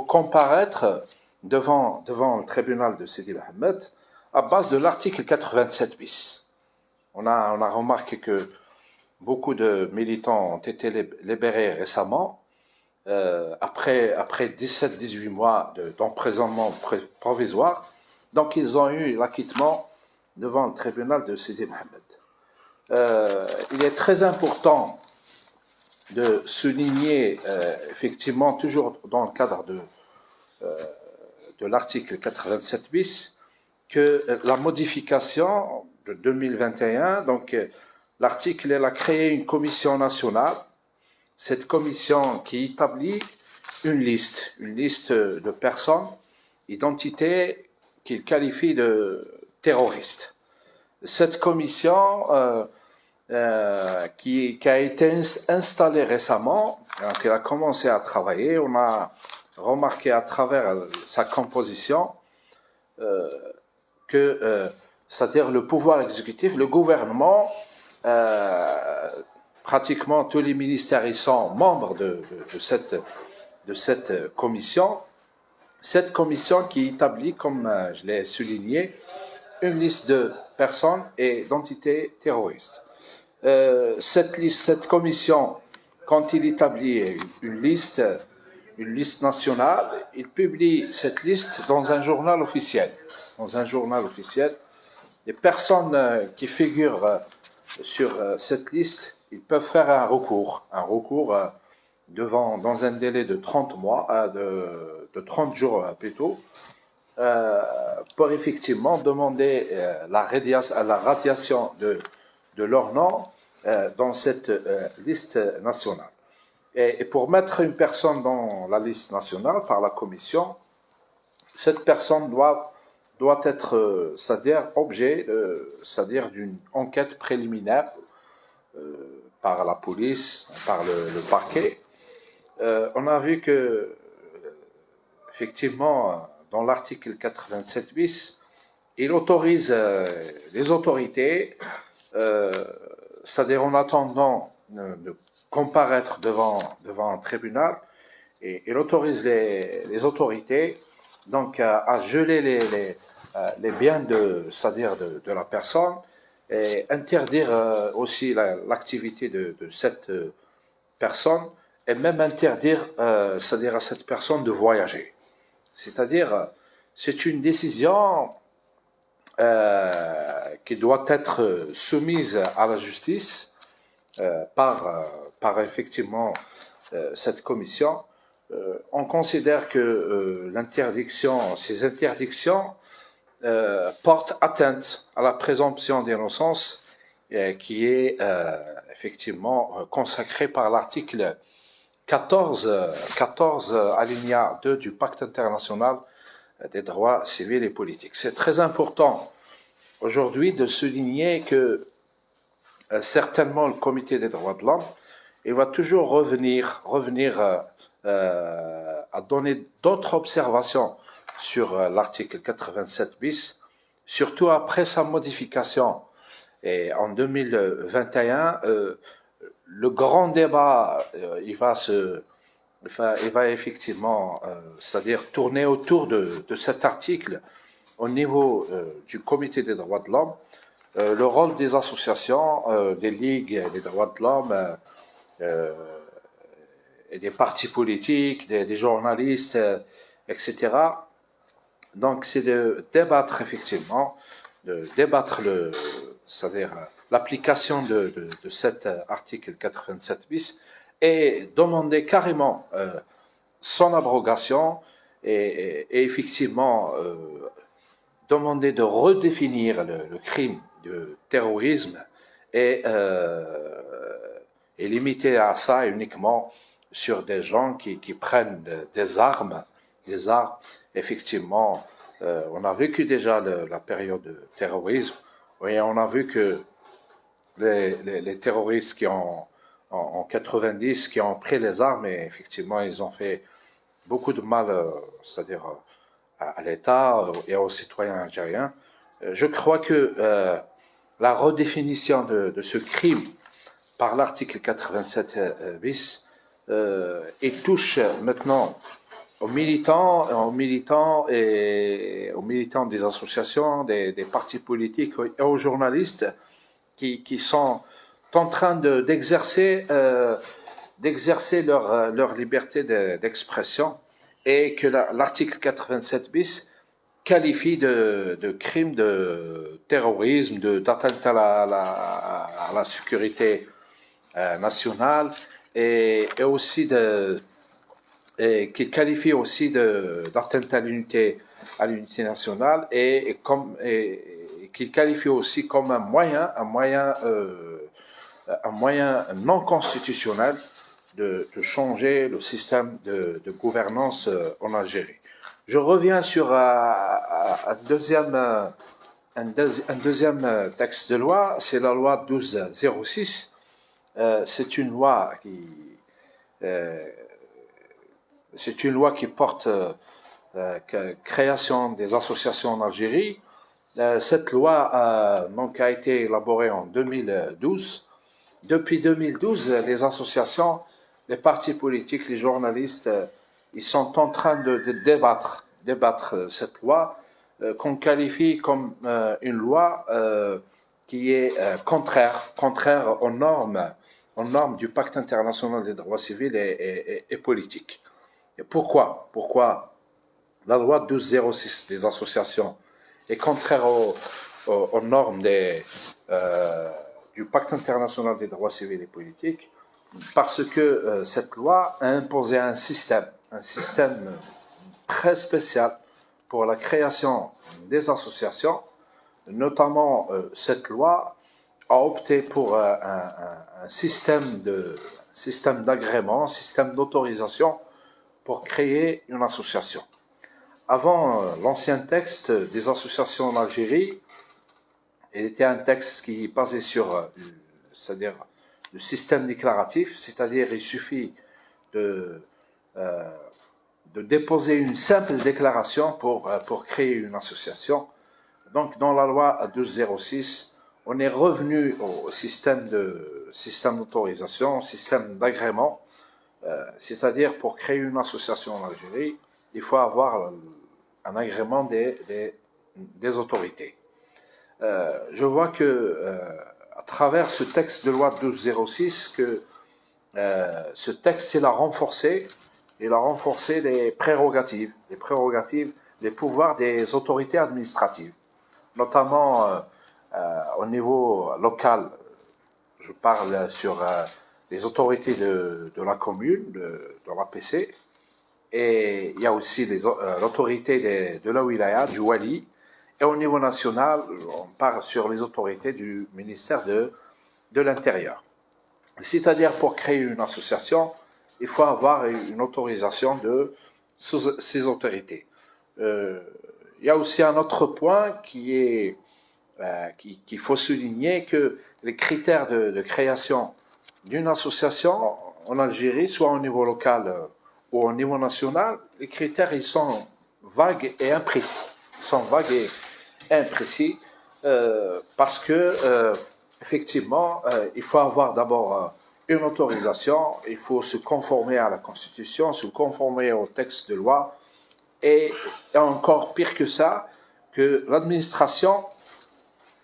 comparaître devant le tribunal de Sidi Mohamed à base de l'article 87 bis. On a remarqué que beaucoup de militants ont été libérés récemment, après 17-18 mois d'emprisonnement provisoire. Donc, ils ont eu l'acquittement devant le tribunal de Sidi Mohamed. Il est très important de souligner, effectivement, toujours dans le cadre de l'article 87 bis, que la modification de 2021, donc l'article, elle a créé une commission nationale. Cette commission qui établit une liste de personnes, identités qu'il qualifie de terroristes. Cette commission qui a été installée récemment, elle a commencé à travailler, on a remarqué à travers sa composition que, c'est-à-dire le pouvoir exécutif, le gouvernement, pratiquement tous les ministères, ils sont membres de cette commission. Cette commission qui établit, comme je l'ai souligné, une liste de personnes et d'entités terroristes. Cette commission, quand il établit une liste nationale, il publie cette liste dans un journal officiel. Les personnes qui figurent sur cette liste, ils peuvent faire un recours dans un délai de 30 mois, de 30 jours plutôt, pour effectivement demander la radiation de leur nom dans cette liste nationale. Et pour mettre une personne dans la liste nationale par la commission, cette personne doit être, c'est-à-dire objet, c'est-à-dire d'une enquête préliminaire par la police, par le parquet. On a vu que, effectivement, dans l'article 87 bis, il autorise les autorités, c'est-à-dire en attendant de comparaître devant un tribunal, et il autorise les autorités donc à geler les biens c'est-à-dire de la personne, et interdire aussi l'activité de cette personne, et même interdire, c'est-à-dire à cette personne de voyager. C'est-à-dire, c'est une décision qui doit être soumise à la justice par effectivement cette commission. On considère que ces interdictions portent atteinte à la présomption d'innocence qui est effectivement consacrée par l'article 14 alinéa 2 du Pacte international des droits civils et politiques. C'est très important aujourd'hui de souligner que certainement le Comité des droits de l'homme, il va toujours revenir à donner d'autres observations sur l'article 87 bis, surtout après sa modification. Et en 2021, le grand débat, il va effectivement, c'est-à-dire tourner autour de cet article au niveau du Comité des droits de l'homme, le rôle des associations, des ligues des droits de l'homme, et des partis politiques, des journalistes, etc. Donc, c'est de débattre effectivement, c'est-à-dire l'application de cet article 87 bis et demander carrément son abrogation et effectivement demander de redéfinir le crime de terrorisme et limiter à ça uniquement sur des gens qui prennent des armes. Effectivement, on a vécu déjà la période de terrorisme, et on a vu que les terroristes qui en 90, qui ont pris les armes, et effectivement, ils ont fait beaucoup de mal, c'est-à-dire à l'État et aux citoyens algériens. Je crois que la redéfinition de ce crime par l'article 87 bis, il touche maintenant aux militants des associations, des partis politiques et aux journalistes qui sont en train d'exercer leur liberté d'expression, et que l'article 87 bis qualifie de crime de terrorisme, d'atteinte à la sécurité nationale, et aussi qui qualifie aussi d'atteinte à l'unité nationale, et qu'il qualifie aussi comme un moyen non constitutionnel de changer le système de gouvernance en Algérie. Je reviens sur un deuxième texte de loi, c'est la loi 1206. C'est une loi qui porte création des associations en Algérie. Cette loi donc a été élaborée en 2012. Depuis 2012, les associations, les partis politiques, les journalistes, ils sont en train de débattre cette loi qu'on qualifie comme une loi qui est contraire aux normes du Pacte international des droits civils et politiques. Et pourquoi la loi 1206 des associations est contraire aux normes du Pacte international des droits civils et politiques? Parce que cette loi a imposé un système très spécial pour la création des associations. Notamment, cette loi a opté pour un système d'agrément, un système d'autorisation pour créer une association. Avant, l'ancien texte des associations en Algérie, il était un texte qui basait sur, c'est-à-dire le système déclaratif, c'est-à-dire il suffit de déposer une simple déclaration pour créer une association. Donc, dans la loi 1206, on est revenu au système d'autorisation, système d'agrément, c'est-à-dire pour créer une association en Algérie, il faut avoir un agrément des autorités. Je vois que à travers ce texte de loi 1206, que ce texte il a renforcé les prérogatives, les pouvoirs des autorités administratives, notamment au niveau local. Je parle sur les autorités de la commune, de l'APC, et il y a aussi l'autorité de la wilaya, du wali, et au niveau national, on parle sur les autorités du ministère de l'Intérieur. C'est-à-dire, pour créer une association, il faut avoir une autorisation de ces autorités. Il y a aussi un autre point qu'il faut souligner, que les critères de création d'une association en Algérie, soit au niveau local ou au niveau national, les critères ils sont vagues et imprécis. Parce que effectivement, il faut avoir d'abord une autorisation, il faut se conformer à la Constitution, se conformer au texte de loi, et encore pire que ça, que l'administration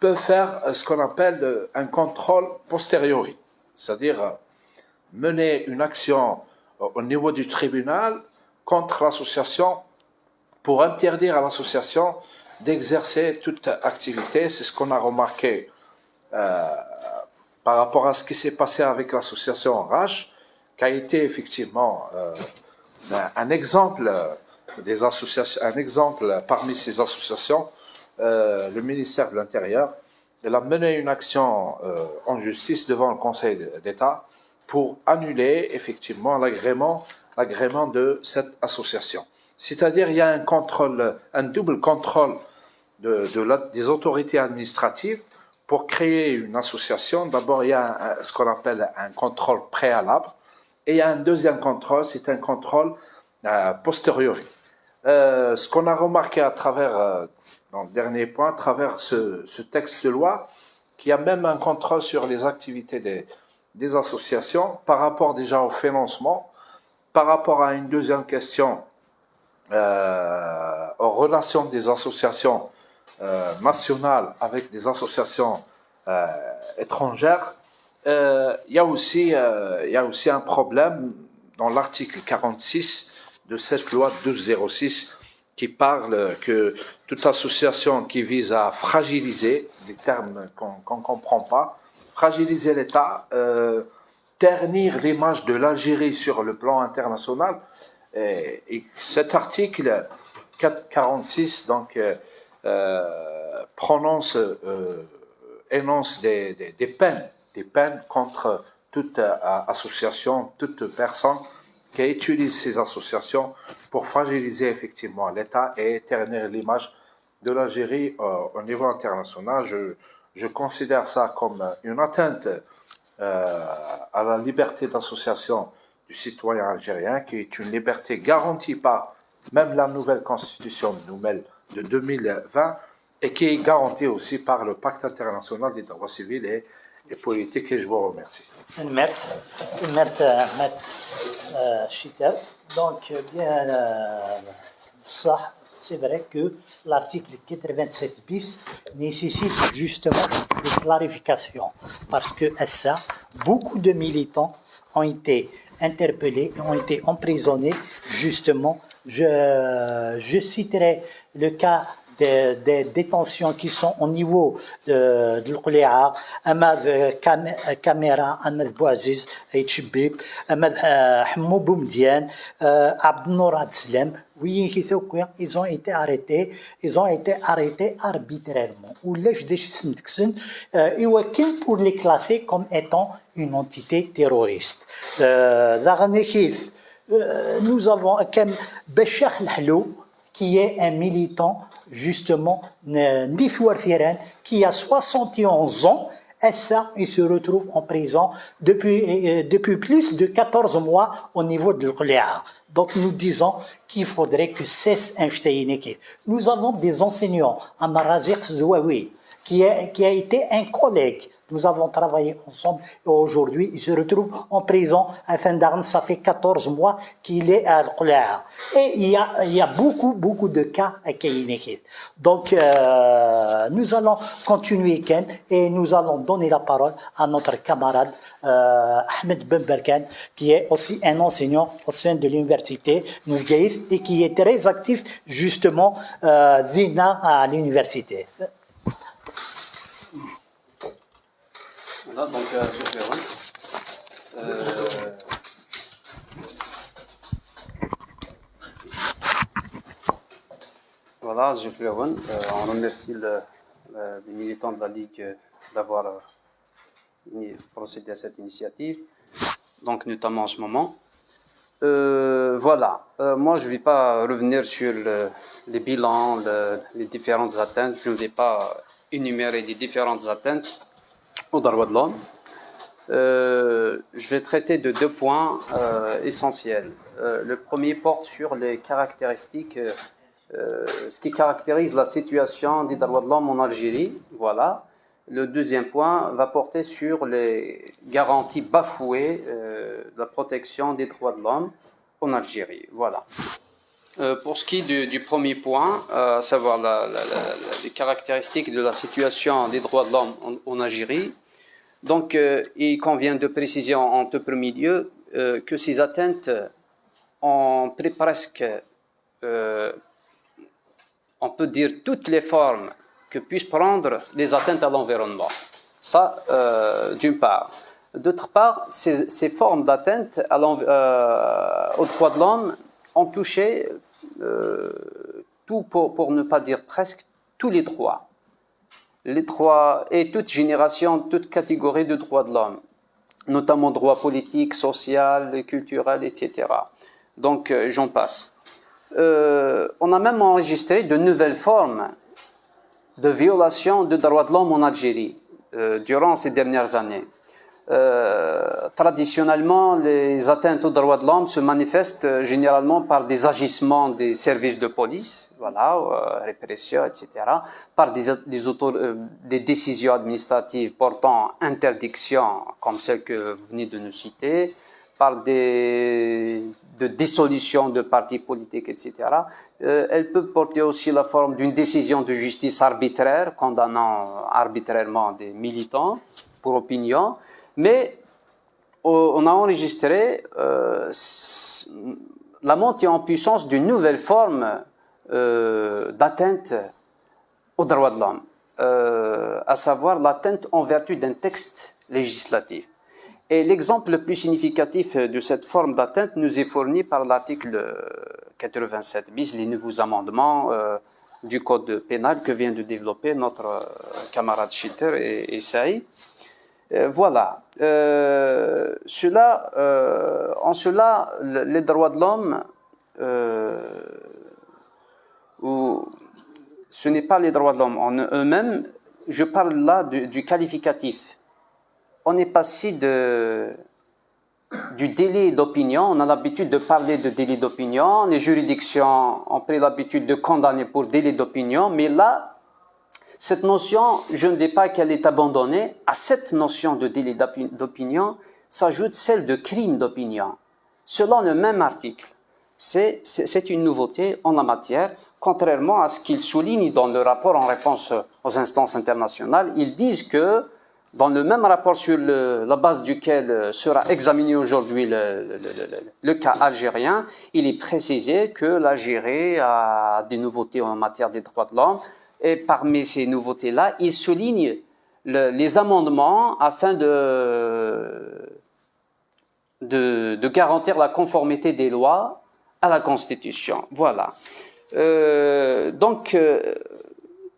peut faire ce qu'on appelle un contrôle posteriori, c'est-à-dire mener une action au niveau du tribunal contre l'association pour interdire à l'association d'exercer toute activité. C'est ce qu'on a remarqué par rapport à ce qui s'est passé avec l'association RACH, qui a été effectivement un exemple parmi ces associations. Le ministère de l'Intérieur, il a mené une action en justice devant le Conseil d'État pour annuler effectivement l'agrément de cette association. C'est-à-dire, il y a un double contrôle des autorités administratives pour créer une association. D'abord, il y a ce qu'on appelle un contrôle préalable, et il y a un deuxième contrôle, c'est un contrôle posteriori. Ce qu'on a remarqué à travers, dans le dernier point, à travers ce texte de loi, qu'il y a même un contrôle sur les activités des associations par rapport déjà au financement, par rapport à une deuxième question, aux relations des associations nationales avec des associations étrangères. Il y a aussi un problème dans l'article 46 de cette loi 1206 qui parle que toute association qui vise à fragiliser, des termes qu'on ne comprend pas, fragiliser l'État, ternir l'image de l'Algérie sur le plan international. Et cet article 46 donc énonce des peines contre toute association, toute personne qui utilise ces associations pour fragiliser effectivement l'État et ternir l'image de l'Algérie au niveau international. Je considère ça comme une atteinte à la liberté d'association du citoyen algérien, qui est une liberté garantie par même la nouvelle constitution de 2020 et qui est garantie aussi par le pacte international des droits civils et politiques. Et je vous remercie. Merci, Ahmed Chiter. Donc, bien, ça, c'est vrai que l'article 87 bis nécessite justement des clarifications parce que ça, beaucoup de militants ont été interpellés, ont été emprisonnés. Justement, je citerai le cas des détentions qui sont au niveau de l'Qli'a, Ahmed Kamera, Ahmed Bouaziz, Hitchbib, Ahmed Hamou Boumdian, Abd Nour Adslem. Oui, ils ont été arrêtés arbitrairement. Ou pour les classer comme étant une entité terroriste. Nous avons Béchar Lhlou, qui est un militant, justement, qui a 71 ans, et ça, il se retrouve en prison depuis plus de 14 mois au niveau de l'Qli'a. Donc, nous disons qu'il faudrait que cesse un Chtayineki. Nous avons des enseignants, Amarazik Zouaoui, qui a été un collègue. Nous avons travaillé ensemble et aujourd'hui, il se retrouve en prison à Fendarn. Ça fait 14 mois qu'il est à l'Qli'a. Et il y a beaucoup de cas à Kayinekid. Donc, nous allons continuer, Ken, et nous allons donner la parole à notre camarade Ahmed Ben Berkan, qui est aussi un enseignant au sein de l'université Nousgaïf et qui est très actif, justement, à l'université. Voilà, donc voilà, je Fleuron. On remercie les militants de la Ligue d'avoir procédé à cette initiative, donc notamment en ce moment. Voilà, moi je ne vais pas revenir sur les bilans, les différentes atteintes, je ne vais pas énumérer les différentes atteintes aux droits de l'homme. Je vais traiter de deux points essentiels. Le premier porte sur les caractéristiques, ce qui caractérise la situation des droits de l'homme en Algérie. Voilà. Le deuxième point va porter sur les garanties bafouées de la protection des droits de l'homme en Algérie. Voilà. Pour ce qui est du premier point, à savoir les caractéristiques de la situation des droits de l'homme en Algérie, donc il convient de préciser en tout premier lieu que ces atteintes ont pris presque, on peut dire, toutes les formes que puissent prendre les atteintes à l'environnement. Ça, d'une part. D'autre part, ces formes d'atteinte aux droits de l'homme ont touché tout, pour ne pas dire presque, tous les droits. Les droits et toute génération, toute catégorie de droits de l'homme, notamment droits politiques, sociaux, culturels, etc. Donc, j'en passe. On a même enregistré de nouvelles formes de violation des droits de l'homme en Algérie durant ces dernières années. traditionnellement, les atteintes aux droits de l'homme se manifestent généralement par des agissements des services de police, voilà, répression, etc., par des décisions administratives portant interdiction, comme celle que vous venez de nous citer, par de dissolution de partis politiques, etc. Elles peuvent porter aussi la forme d'une décision de justice arbitraire, condamnant arbitrairement des militants pour opinion, mais on a enregistré la montée en puissance d'une nouvelle forme d'atteinte aux droits de l'homme, à savoir l'atteinte en vertu d'un texte législatif. Et l'exemple le plus significatif de cette forme d'atteinte nous est fourni par l'article 87 bis, les nouveaux amendements du code pénal que vient de développer notre camarade Schitter et Saïd. Voilà. En cela, les droits de l'homme, ce n'est pas les droits de l'homme en eux-mêmes, je parle là du qualificatif. On est passé du délit d'opinion, on a l'habitude de parler de délit d'opinion, les juridictions ont pris l'habitude de condamner pour délit d'opinion, mais là, cette notion, je ne dis pas qu'elle est abandonnée, à cette notion de délit d'opinion s'ajoute celle de crime d'opinion, selon le même article. C'est une nouveauté en la matière, contrairement à ce qu'ils soulignent dans le rapport en réponse aux instances internationales. Ils disent que dans le même rapport sur la base duquel sera examiné aujourd'hui le cas algérien, il est précisé que l'Algérie a des nouveautés en matière des droits de l'homme, et parmi ces nouveautés-là, il souligne les amendements afin de garantir la conformité des lois à la Constitution. Voilà.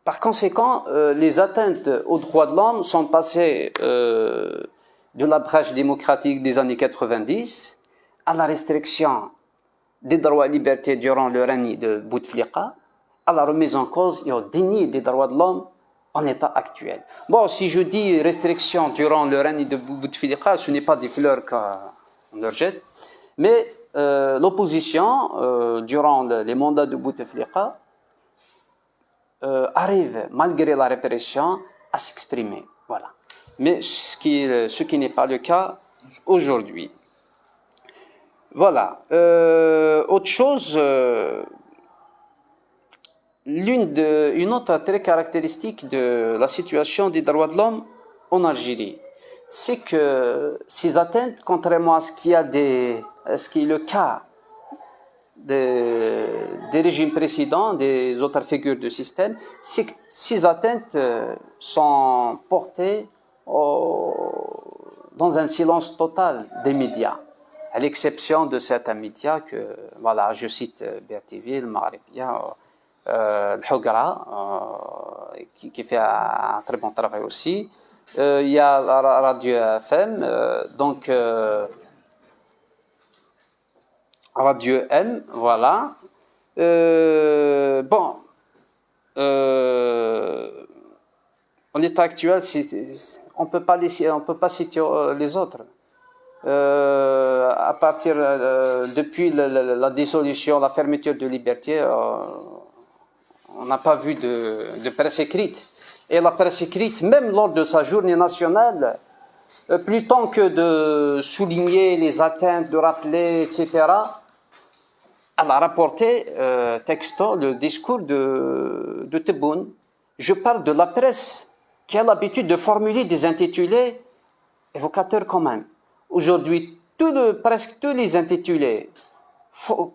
Par conséquent, les atteintes aux droits de l'homme sont passées de la brèche démocratique des années 90 à la restriction des droits et libertés durant le règne de Bouteflika, à la remise en cause et au déni des droits de l'homme en état actuel. Bon, si je dis restriction durant le règne de Bouteflika, ce n'est pas des fleurs qu'on leur jette, mais l'opposition, durant les mandats de Bouteflika, arrive, malgré la répression, à s'exprimer. Voilà. Mais ce qui n'est pas le cas aujourd'hui. Voilà. Autre chose, une autre très caractéristique de la situation des droits de l'homme en Algérie, c'est que ces atteintes, contrairement à ce qui est le cas des régimes précédents, des autres figures de système, c'est que ces atteintes sont portées dans un silence total des médias, à l'exception de certains médias que, voilà, je cite BRTV, le Maghrébien, le Hougra, qui fait un très bon travail aussi. Il y a la radio FM, Radio M, voilà. En l'état actuel, on peut pas citer les autres. Depuis la dissolution, la fermeture de Liberté, on n'a pas vu de presse écrite. Et la presse écrite, même lors de sa journée nationale, plutôt que de souligner les atteintes, de rappeler, etc., elle a rapporté texto le discours de Tebboune. Je parle de la presse qui a l'habitude de formuler des intitulés évocateurs quand même. Aujourd'hui, presque tous les intitulés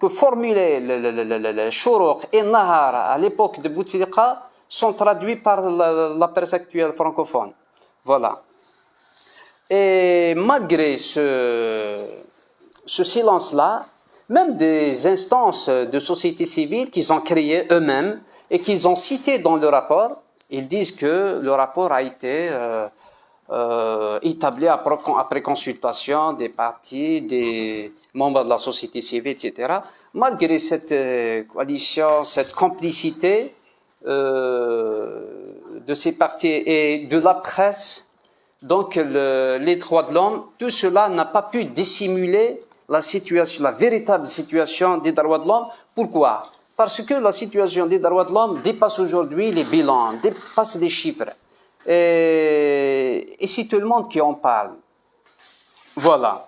que formulaient le Chourouk et Nahar à l'époque de Bouteflika sont traduits par la presse actuelle francophone. Voilà. Et malgré ce silence-là, même des instances de société civile qu'ils ont créées eux-mêmes et qu'ils ont citées dans le rapport, ils disent que le rapport a été établi après consultation des partis, des membres de la société civile, etc. Malgré cette coalition, cette complicité de ces partis et de la presse, Donc les droits de l'homme, tout cela n'a pas pu dissimuler la situation, la véritable situation des droits de l'homme. Pourquoi? Parce que la situation des droits de l'homme dépasse aujourd'hui les bilans, dépasse les chiffres. Et c'est tout le monde qui en parle. Voilà.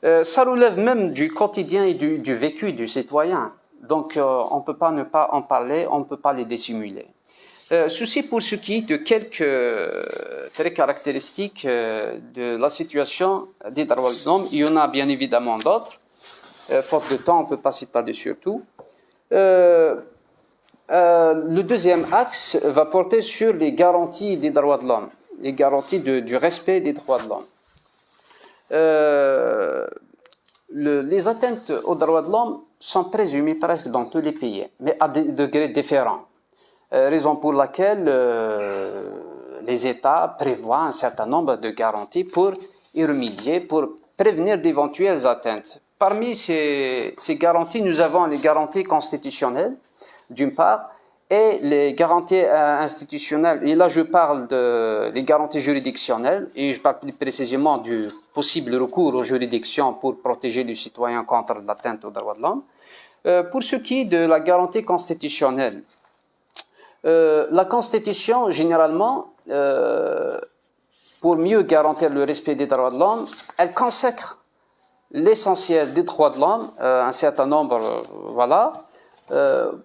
Ça relève même du quotidien et du vécu du citoyen. Donc on ne peut pas ne pas en parler, on ne peut pas les dissimuler. Ceci pour ce qui est de quelques traits caractéristiques de la situation des droits de l'homme. Il y en a bien évidemment d'autres. Faute de temps, on ne peut pas s'étaler sur tout. Le deuxième axe va porter sur les garanties des droits de l'homme, les garanties du respect des droits de l'homme. Les atteintes aux droits de l'homme sont présumées presque dans tous les pays, mais à des degrés différents. Raison pour laquelle les États prévoient un certain nombre de garanties pour y remédier, pour prévenir d'éventuelles atteintes. Parmi ces garanties, nous avons les garanties constitutionnelles, d'une part, et les garanties institutionnelles. Et là, je parle des garanties juridictionnelles, et je parle plus précisément du possible recours aux juridictions pour protéger les citoyens contre l'atteinte aux droits de l'homme. Pour ce qui est de la garantie constitutionnelle, la Constitution, généralement, pour mieux garantir le respect des droits de l'homme, elle consacre l'essentiel des droits de l'homme, un certain nombre, voilà,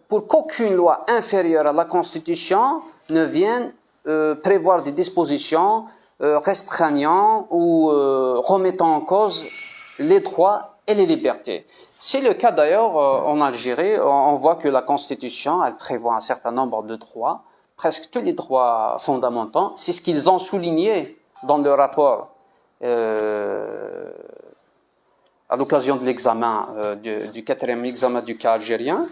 pour qu'aucune loi inférieure à la Constitution ne vienne prévoir des dispositions restreignant ou remettant en cause les droits et les libertés. C'est le cas d'ailleurs en Algérie. On voit que la Constitution, elle prévoit un certain nombre de droits, presque tous les droits fondamentaux. C'est ce qu'ils ont souligné dans le rapport à l'occasion de l'examen, du 4e examen du cas algérien.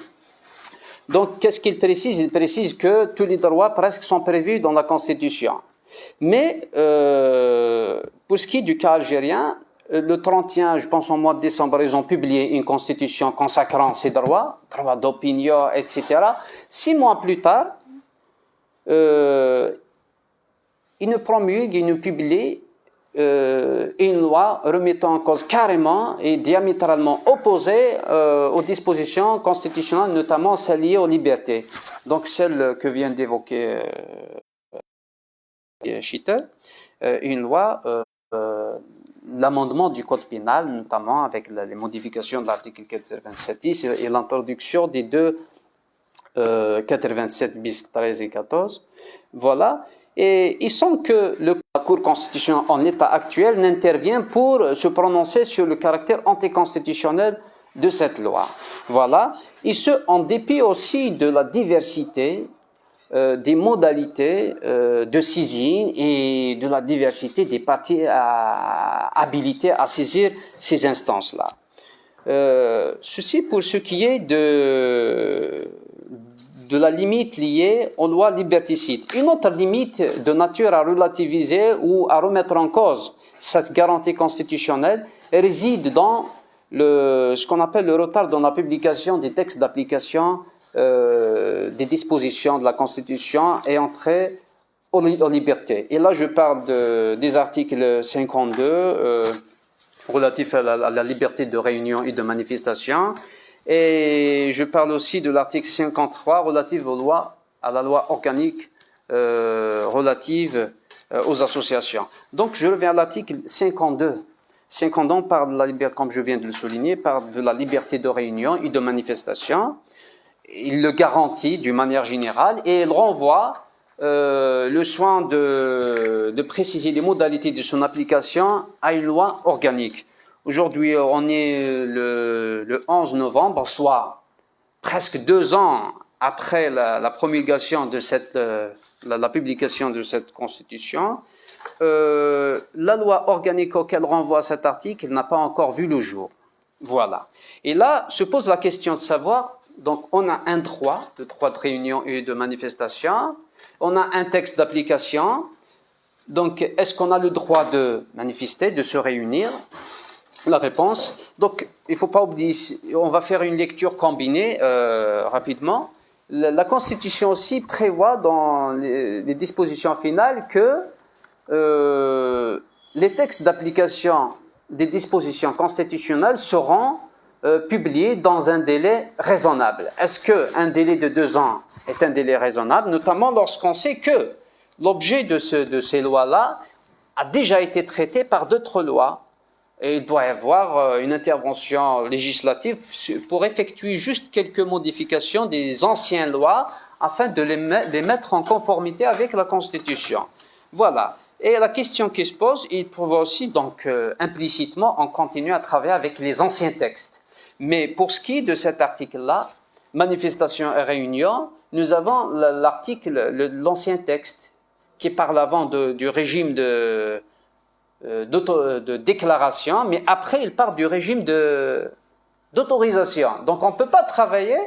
Donc, qu'est-ce qu'il précise? Il précise que tous les droits presque sont prévus dans la Constitution. Mais, pour ce qui est du cas algérien, le 31, je pense au mois de décembre, ils ont publié une constitution consacrant ces droits, droits d'opinion, etc. 6 mois plus tard, ils ne promulguent, ils ne publient une loi remettant en cause carrément et diamétralement opposée aux dispositions constitutionnelles, notamment celles liées aux libertés. Donc celle que vient d'évoquer Schitter, une loi, l'amendement du code pénal, notamment avec les modifications de l'article 87 et l'introduction des deux 87 bis 13 et 14. Voilà. Et il semble que la Cour constitutionnelle en l'état actuel n'intervient pour se prononcer sur le caractère anticonstitutionnel de cette loi. Voilà. Et ce, en dépit aussi de la diversité des modalités de saisine et de la diversité des parties habilitées à saisir ces instances-là. Ceci pour ce qui est de la limite liée aux lois liberticides. Une autre limite de nature à relativiser ou à remettre en cause cette garantie constitutionnelle réside dans ce qu'on appelle le retard dans la publication des textes d'application des dispositions de la Constitution et entrer aux libertés. Et là, je parle des articles 52 relatifs à la liberté de réunion et de manifestation, et je parle aussi de l'article 53 relatif à la loi organique relative aux associations. Donc, je reviens à l'article 52. 52 parle de la liberté, comme je viens de le souligner, parle de la liberté de réunion et de manifestation. Il le garantit d'une manière générale et il renvoie le soin de préciser les modalités de son application à une loi organique. Aujourd'hui, on est le 11 novembre, soit presque 2 ans après la promulgation de la publication de cette Constitution. La loi organique auquel renvoie cet article n'a pas encore vu le jour. Voilà. Et là, se pose la question de savoir, donc on a un droit, le droit de réunion et de manifestation, on a un texte d'application, donc est-ce qu'on a le droit de manifester, de se réunir? La réponse, donc il ne faut pas oublier, on va faire une lecture combinée rapidement. La Constitution aussi prévoit dans les dispositions finales que les textes d'application des dispositions constitutionnelles seront publiés dans un délai raisonnable. Est-ce qu'un délai de 2 ans est un délai raisonnable, notamment lorsqu'on sait que l'objet de ces lois-là a déjà été traité par d'autres lois et il doit y avoir une intervention législative pour effectuer juste quelques modifications des anciennes lois afin de les mettre en conformité avec la Constitution. Voilà. Et la question qui se pose, il faut aussi, donc, implicitement, on continue à travailler avec les anciens textes. Mais pour ce qui est de cet article-là, manifestation et réunion, nous avons l'ancien texte qui parle avant du régime de déclaration, mais après, il parle du régime d'autorisation. Donc, on ne peut pas travailler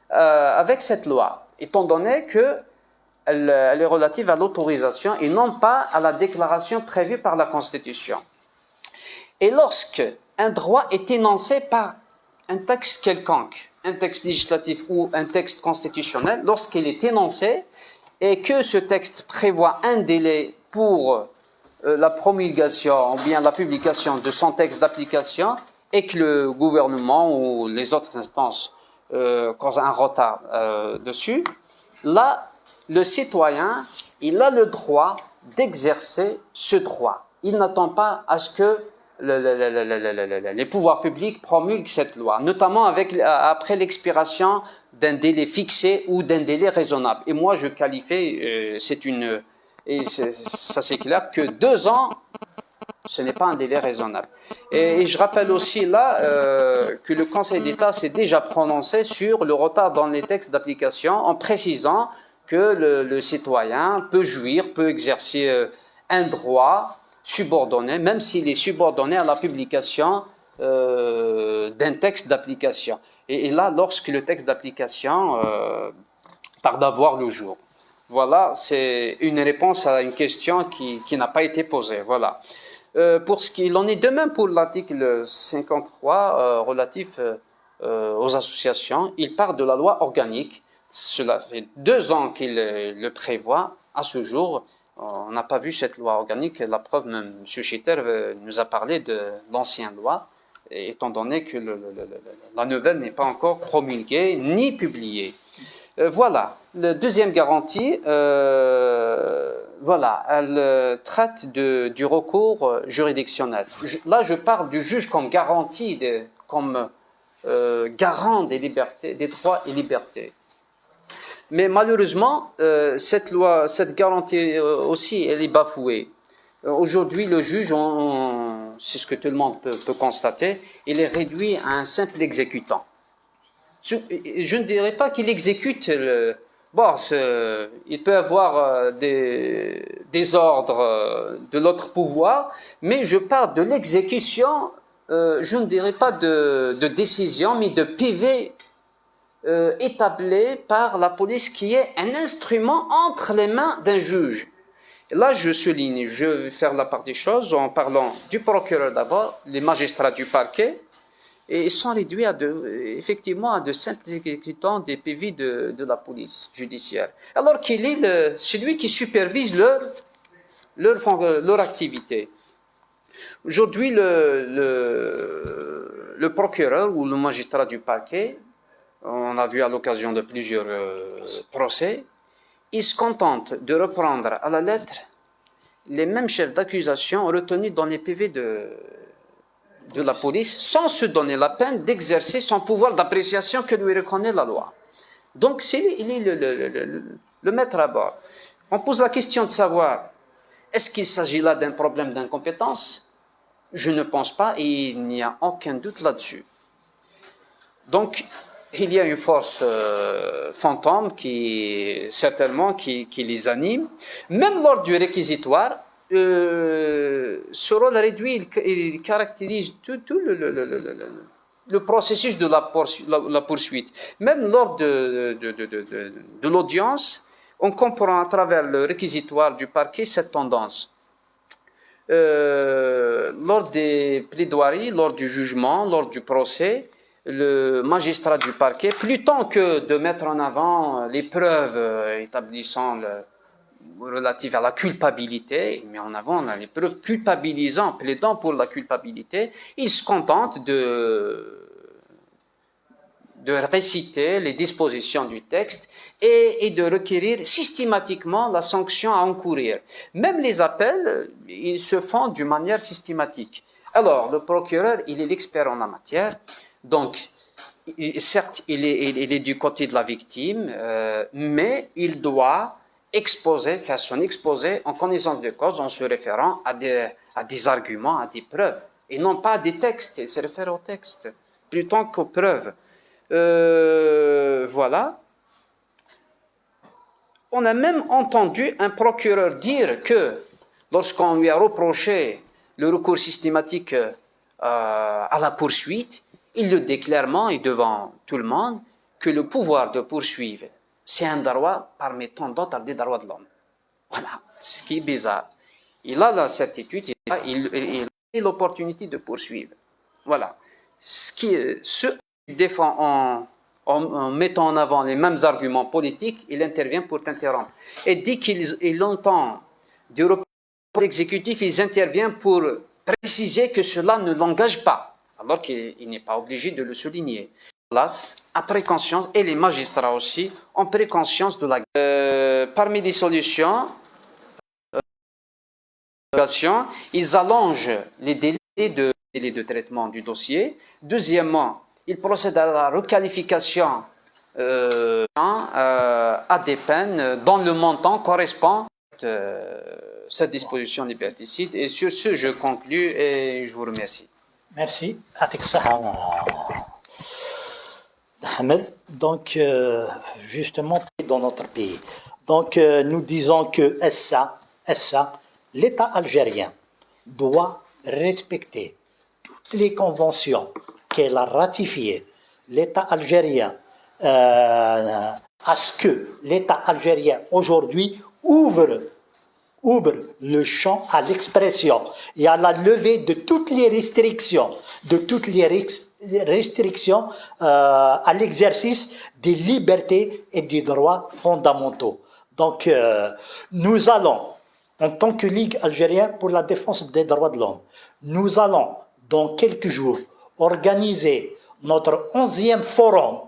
avec cette loi, étant donné qu'elle est relative à l'autorisation et non pas à la déclaration prévue par la Constitution. Et lorsque un droit est énoncé par un texte quelconque, un texte législatif ou un texte constitutionnel, lorsqu'il est énoncé et que ce texte prévoit un délai pour la promulgation ou bien la publication de son texte d'application et que le gouvernement ou les autres instances causent un retard dessus, là, le citoyen, il a le droit d'exercer ce droit. Il n'attend pas à ce que les pouvoirs publics promulguent cette loi, notamment après l'expiration d'un délai fixé ou d'un délai raisonnable. Et moi, je qualifie, ça c'est clair, que 2 ans, ce n'est pas un délai raisonnable. Et je rappelle aussi là que le Conseil d'État s'est déjà prononcé sur le retard dans les textes d'application en précisant que le citoyen peut jouir, peut exercer un droit subordonné, même s'il est subordonné à la publication d'un texte d'application. Et là, lorsque le texte d'application tarde à voir le jour. Voilà, c'est une réponse à une question qui n'a pas été posée. Voilà. Pour ce qu'il en est de même pour l'article 53 relatif aux associations, il part de la loi organique. Cela fait 2 ans qu'il le prévoit. À ce jour, on n'a pas vu cette loi organique. La preuve, même M. Schitter nous a parlé de l'ancienne loi, étant donné que la nouvelle n'est pas encore promulguée ni publiée. Voilà. La deuxième garantie, voilà, elle traite du recours juridictionnel. Là, je parle du juge comme garantie, comme garant des libertés, des droits et libertés. Mais malheureusement, cette garantie aussi, elle est bafouée. Aujourd'hui, le juge, c'est ce que tout le monde peut constater, il est réduit à un simple exécutant. Je ne dirais pas qu'il exécute. Il peut avoir des ordres de l'autre pouvoir, mais je parle de l'exécution, je ne dirais pas de décision, mais de PV établi par la police qui est un instrument entre les mains d'un juge. Et là, je souligne, je vais faire la part des choses en parlant du procureur d'abord, les magistrats du parquet, et ils sont réduits effectivement à de simples exécutants des PV de la police judiciaire. Alors qu'il est celui qui supervise leur activité. Aujourd'hui, le procureur ou le magistrat du parquet, on a vu à l'occasion de plusieurs procès, il se contente de reprendre à la lettre les mêmes chefs d'accusation retenus dans les PV de la police sans se donner la peine d'exercer son pouvoir d'appréciation que lui reconnaît la loi. Donc, il est le maître à bord. On pose la question de savoir, est-ce qu'il s'agit là d'un problème d'incompétence? Je ne pense pas et il n'y a aucun doute là-dessus. Donc, il y a une force fantôme qui les anime. Même lors du réquisitoire, ce rôle réduit, il caractérise tout le processus de la poursuite. Même lors de l'audience, on comprend à travers le réquisitoire du parquet cette tendance. Lors des plaidoiries, lors du jugement, lors du procès, le magistrat du parquet, plutôt que de mettre en avant les preuves établissant relative à la culpabilité, il met en avant les preuves culpabilisant, plaidant pour la culpabilité, il se contente de réciter les dispositions du texte et de requérir systématiquement la sanction à encourir. Même les appels, ils se font d'une manière systématique. Alors, le procureur, il est l'expert en la matière, donc, certes, il est du côté de la victime, mais il doit faire son exposé en connaissance de cause en se référant à des arguments, à des preuves, et non pas à des textes. Il se réfère aux textes plutôt qu'aux preuves. Voilà. On a même entendu un procureur dire que lorsqu'on lui a reproché le recours systématique à la poursuite, il le dit clairement et devant tout le monde que le pouvoir de poursuivre, c'est un droit parmi tant d'autres des droits de l'homme. Voilà, ce qui est bizarre. Il a la certitude, il a l'opportunité de poursuivre. Voilà. Ce qu'il défend en mettant en avant les mêmes arguments politiques, il intervient pour t'interrompre. Et dès qu'il entend du représentant exécutif, il intervient pour préciser que cela ne l'engage pas, alors qu'il n'est pas obligé de le souligner. Place a pris conscience, et les magistrats aussi, ont pris conscience de la... parmi les solutions, ils allongent les délais de traitement du dossier. Deuxièmement, ils procèdent à la requalification à des peines dont le montant correspond à cette disposition des pesticides. Et sur ce, je conclus et je vous remercie. Merci. Ahmed, donc justement dans notre pays. Donc nous disons que l'État algérien doit respecter toutes les conventions qu'elle a ratifiées. L'État algérien, à ce que l'État algérien aujourd'hui ouvre le champ à l'expression et à la levée de toutes les restrictions, à l'exercice des libertés et des droits fondamentaux. Donc, nous allons, en tant que Ligue algérienne pour la défense des droits de l'homme, nous allons, dans quelques jours, organiser notre 11e forum,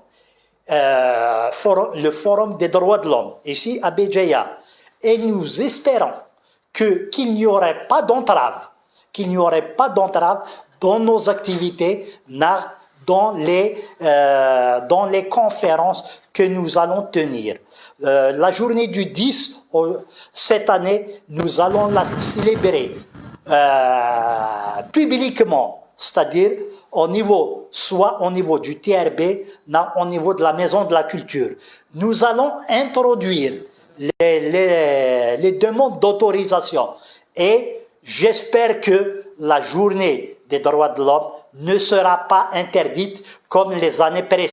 le forum des droits de l'homme, ici à Béjaïa. Et nous espérons qu'il n'y aurait pas d'entrave, dans nos activités, dans les conférences que nous allons tenir. La journée du 10, cette année, nous allons la célébrer publiquement, c'est-à-dire soit au niveau du TRB, au niveau de la Maison de la Culture. Nous allons introduire les demandes d'autorisation et j'espère que la journée des droits de l'homme ne sera pas interdite comme les années précédentes.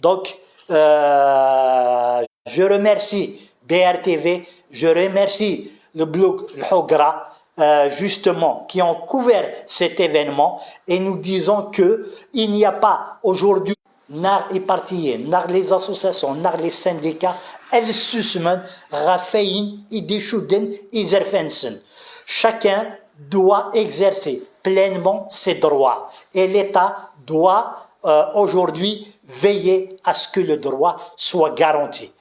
Donc, je remercie BRTV, je remercie le blog Hogra, justement, qui ont couvert cet événement et nous disons qu'il n'y a pas aujourd'hui nar les partis, nar les associations, nar les syndicats, elles susmen, Rafein, Idéchouden, Iserfensen. Chacun doit exercer pleinement ses droits et l'État doit aujourd'hui veiller à ce que le droit soit garanti.